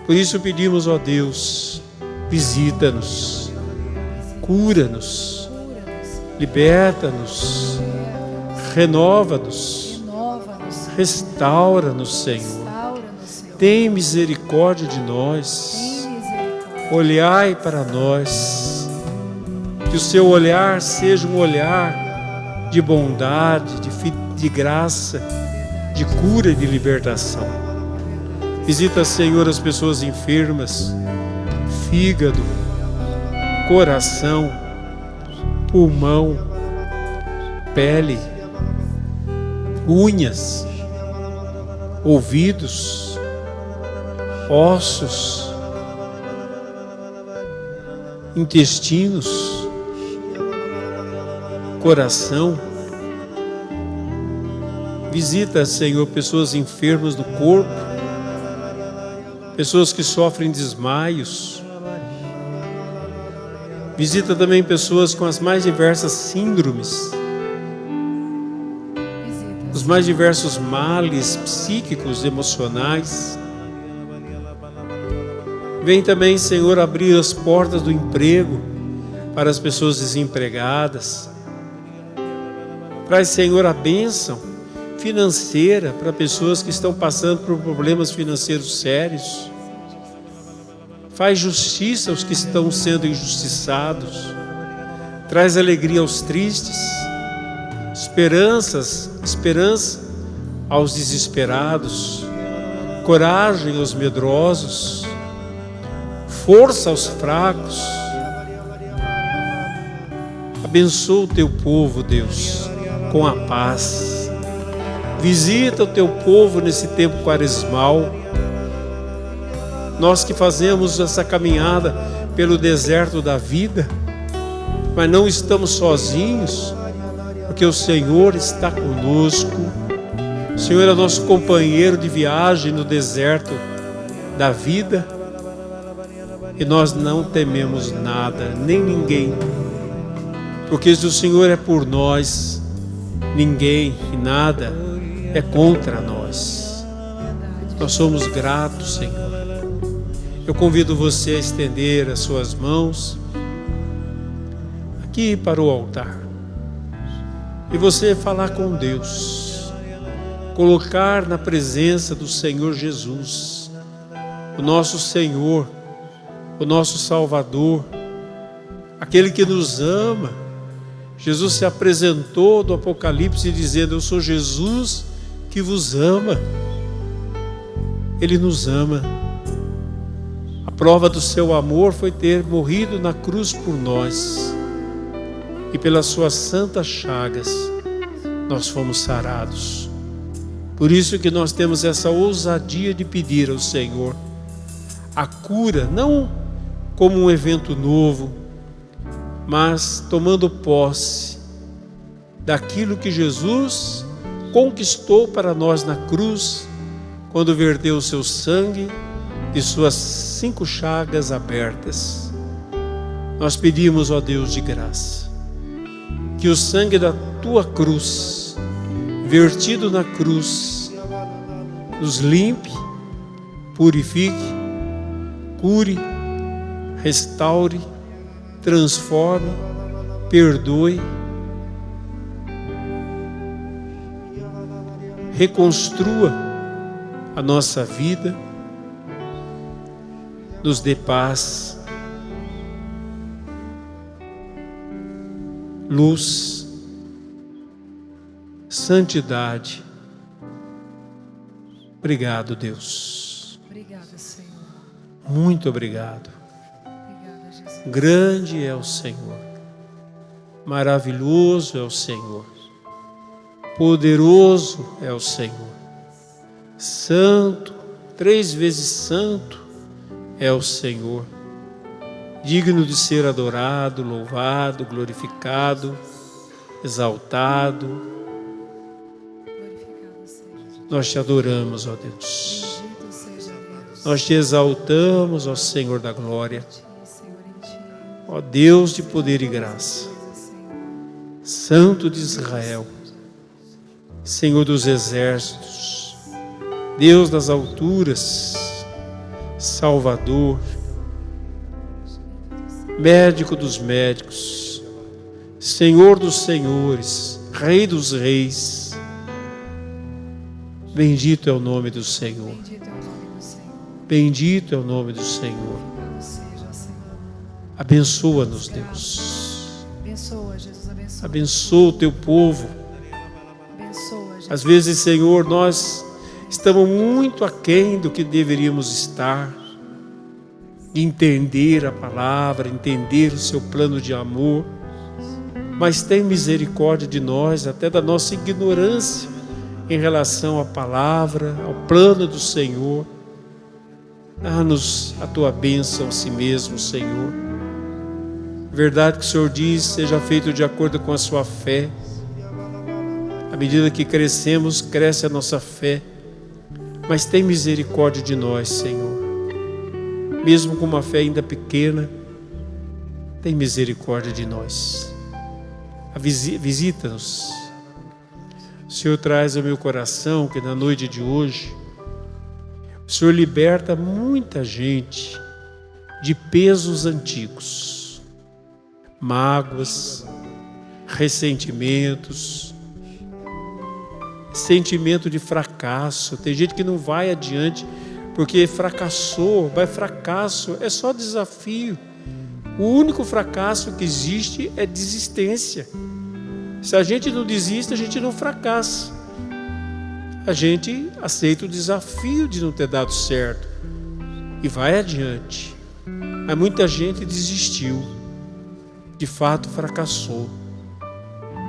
Speaker 5: Por isso pedimos, ó Deus, visita-nos, Cura-nos, liberta-nos, renova-nos, restaura-nos, Senhor. Tem misericórdia de nós, olhai para nós, que o seu olhar seja um olhar de bondade, de graça, de cura e de libertação. Visita, Senhor, as pessoas enfermas, fígado, coração, pulmão, pele, unhas, ouvidos, ossos, intestinos, coração. Visita, Senhor, pessoas enfermas do corpo, pessoas que sofrem desmaios. Visita também pessoas com as mais diversas síndromes, os mais diversos males psíquicos, emocionais. Vem também, Senhor, abrir as portas do emprego para as pessoas desempregadas. Traz, Senhor, a bênção financeira para pessoas que estão passando por problemas financeiros sérios. Faz justiça aos que estão sendo injustiçados. Traz alegria aos tristes, esperança aos desesperados, coragem aos medrosos, força aos fracos. Abençoa o teu povo, Deus, com a paz. Visita o teu povo nesse tempo quaresmal. Nós que fazemos essa caminhada pelo deserto da vida, mas não estamos sozinhos, porque o Senhor está conosco. O Senhor é nosso companheiro de viagem no deserto da vida, e nós não tememos nada, nem ninguém, porque se o Senhor é por nós, ninguém e nada é contra nós. Nós somos gratos, Senhor. Eu convido você a estender as suas mãos aqui para o altar e você falar com Deus, colocar na presença do Senhor Jesus, o nosso Senhor, o nosso Salvador, aquele que nos ama. Jesus se apresentou no Apocalipse dizendo: eu sou Jesus que vos ama. Ele nos ama. A prova do seu amor foi ter morrido na cruz por nós, e pelas suas santas chagas nós fomos sarados. Por isso que nós temos essa ousadia de pedir ao Senhor a cura, não como um evento novo, mas tomando posse daquilo que Jesus conquistou para nós na cruz, quando verteu o seu sangue e suas 5 chagas abertas. Nós pedimos, ó Deus de graça, que o sangue da tua cruz, vertido na cruz, nos limpe, purifique, cure, restaure, transforme, perdoe, reconstrua a nossa vida, nos dê paz, luz, santidade. Obrigado, Deus.
Speaker 4: Obrigada, Senhor.
Speaker 5: Muito obrigado.
Speaker 4: Obrigada, Jesus.
Speaker 5: Grande é o Senhor, maravilhoso é o Senhor, poderoso é o Senhor, santo, 3 vezes santo é o Senhor, digno de ser adorado, louvado, glorificado, exaltado.
Speaker 4: Glorificado seja.
Speaker 5: Nós te adoramos, ó Deus.
Speaker 4: Bendito seja Deus.
Speaker 5: Nós te exaltamos, ó Senhor da glória,
Speaker 4: Senhor, em ti.
Speaker 5: ó Deus de poder e graça, Santo de Israel, Senhor dos exércitos, Deus das alturas, Salvador, Médico dos médicos, Senhor dos senhores, Rei dos reis. Bendito é o nome do Senhor. Bendito é o nome do Senhor. Abençoa-nos, Deus.
Speaker 4: Abençoa, Jesus, abençoa.
Speaker 5: Abençoa o teu povo.
Speaker 4: Abençoa, Jesus.
Speaker 5: Às vezes, Senhor, nós estamos muito aquém do que deveríamos estar, de entender a palavra, entender o seu plano de amor, mas tem misericórdia de nós, até da nossa ignorância em relação à palavra, ao plano do Senhor. Dá-nos a tua bênção a si mesmo, Senhor. Verdade que o Senhor diz, seja feito de acordo com a sua fé. À medida que crescemos, cresce a nossa fé, mas tem misericórdia de nós, Senhor. Mesmo com uma fé ainda pequena, tem misericórdia de nós. Visita-nos. O Senhor traz ao meu coração que na noite de hoje, o Senhor liberta muita gente de pesos antigos, mágoas, ressentimentos, sentimento de fracasso. Tem gente que não vai adiante porque fracassou, vai fracasso, é só desafio. O único fracasso que existe é desistência. Se a gente não desiste, a gente não fracassa. A gente aceita o desafio de não ter dado certo e vai adiante. Mas muita gente desistiu, de fato fracassou.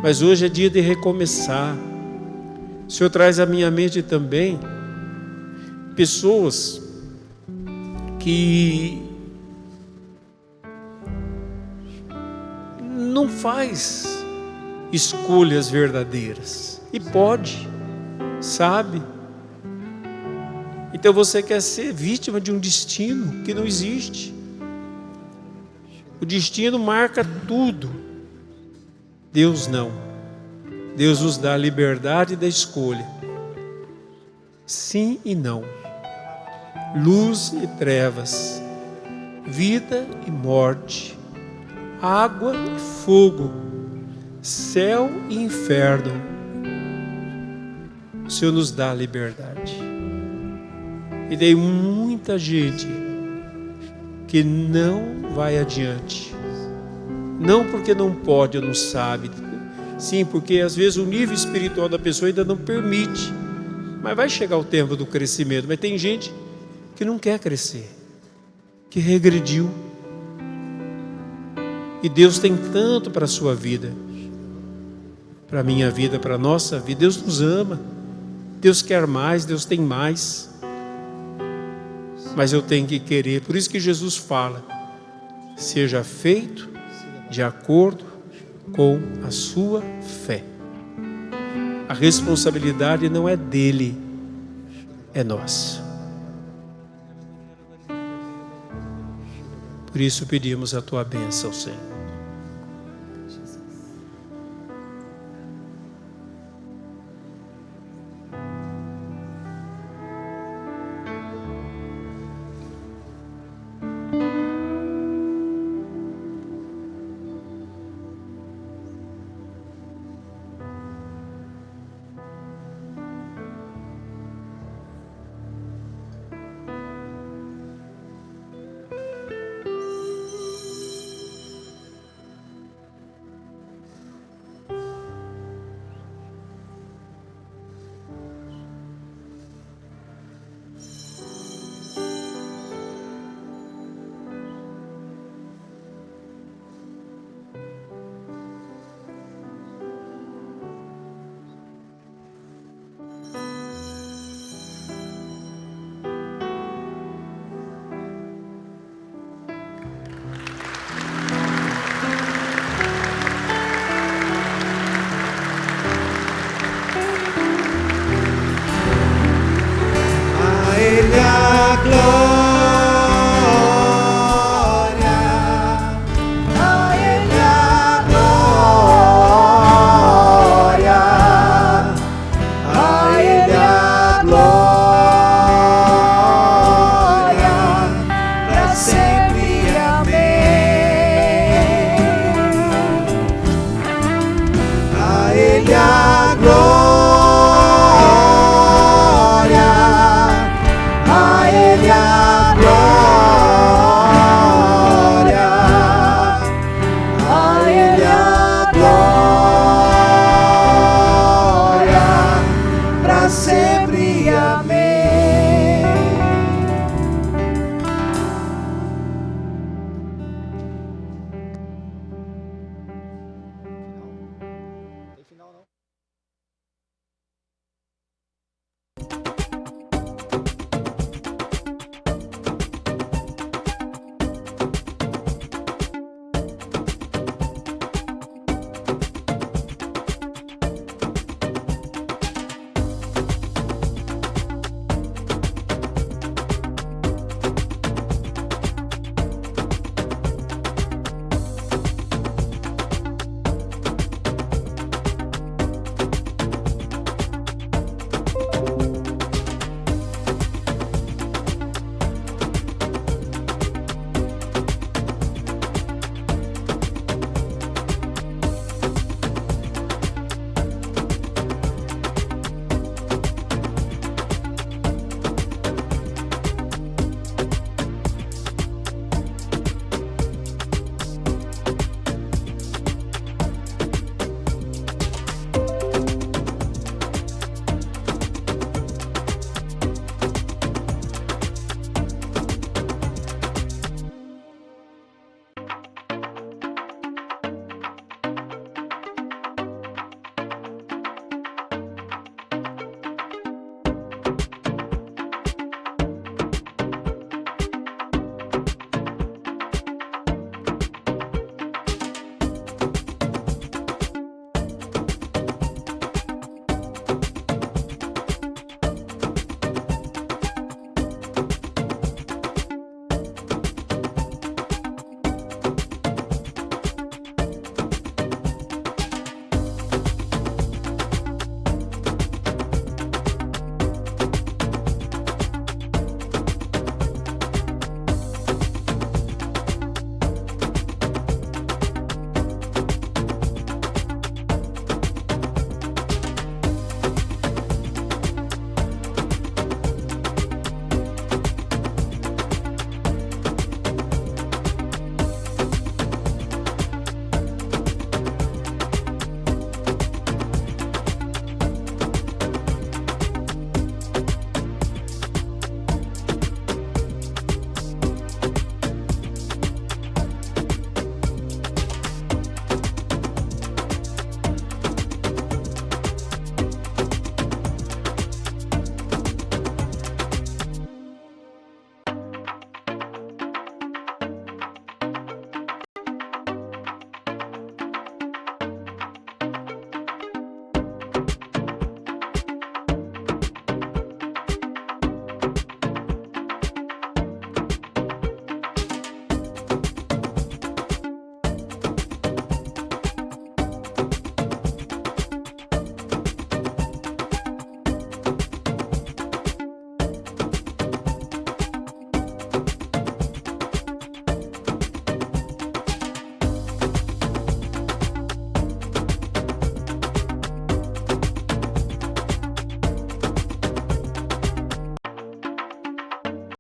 Speaker 5: Mas hoje é dia de recomeçar. O Senhor traz à minha mente também pessoas que não faz escolhas verdadeiras e pode, sabe? Então você quer ser vítima de um destino que não existe. O destino marca tudo. Deus não. Deus nos dá a liberdade da escolha. Sim e não. Luz e trevas. Vida e morte. Água e fogo. Céu e inferno. O Senhor nos dá a liberdade. E tem muita gente que não vai adiante. Não porque não pode ou não sabe. Sim, porque às vezes o nível espiritual da pessoa ainda não permite. Mas vai chegar o tempo do crescimento. Mas tem gente que não quer crescer, que regrediu. E Deus tem tanto para a sua vida, para a minha vida, para a nossa vida. Deus nos ama. Deus quer mais, Deus tem mais. Mas eu tenho que querer. Por isso que Jesus fala: seja feito de acordo com a sua fé. A responsabilidade não é dele, é nossa. Por isso pedimos a tua bênção, Senhor.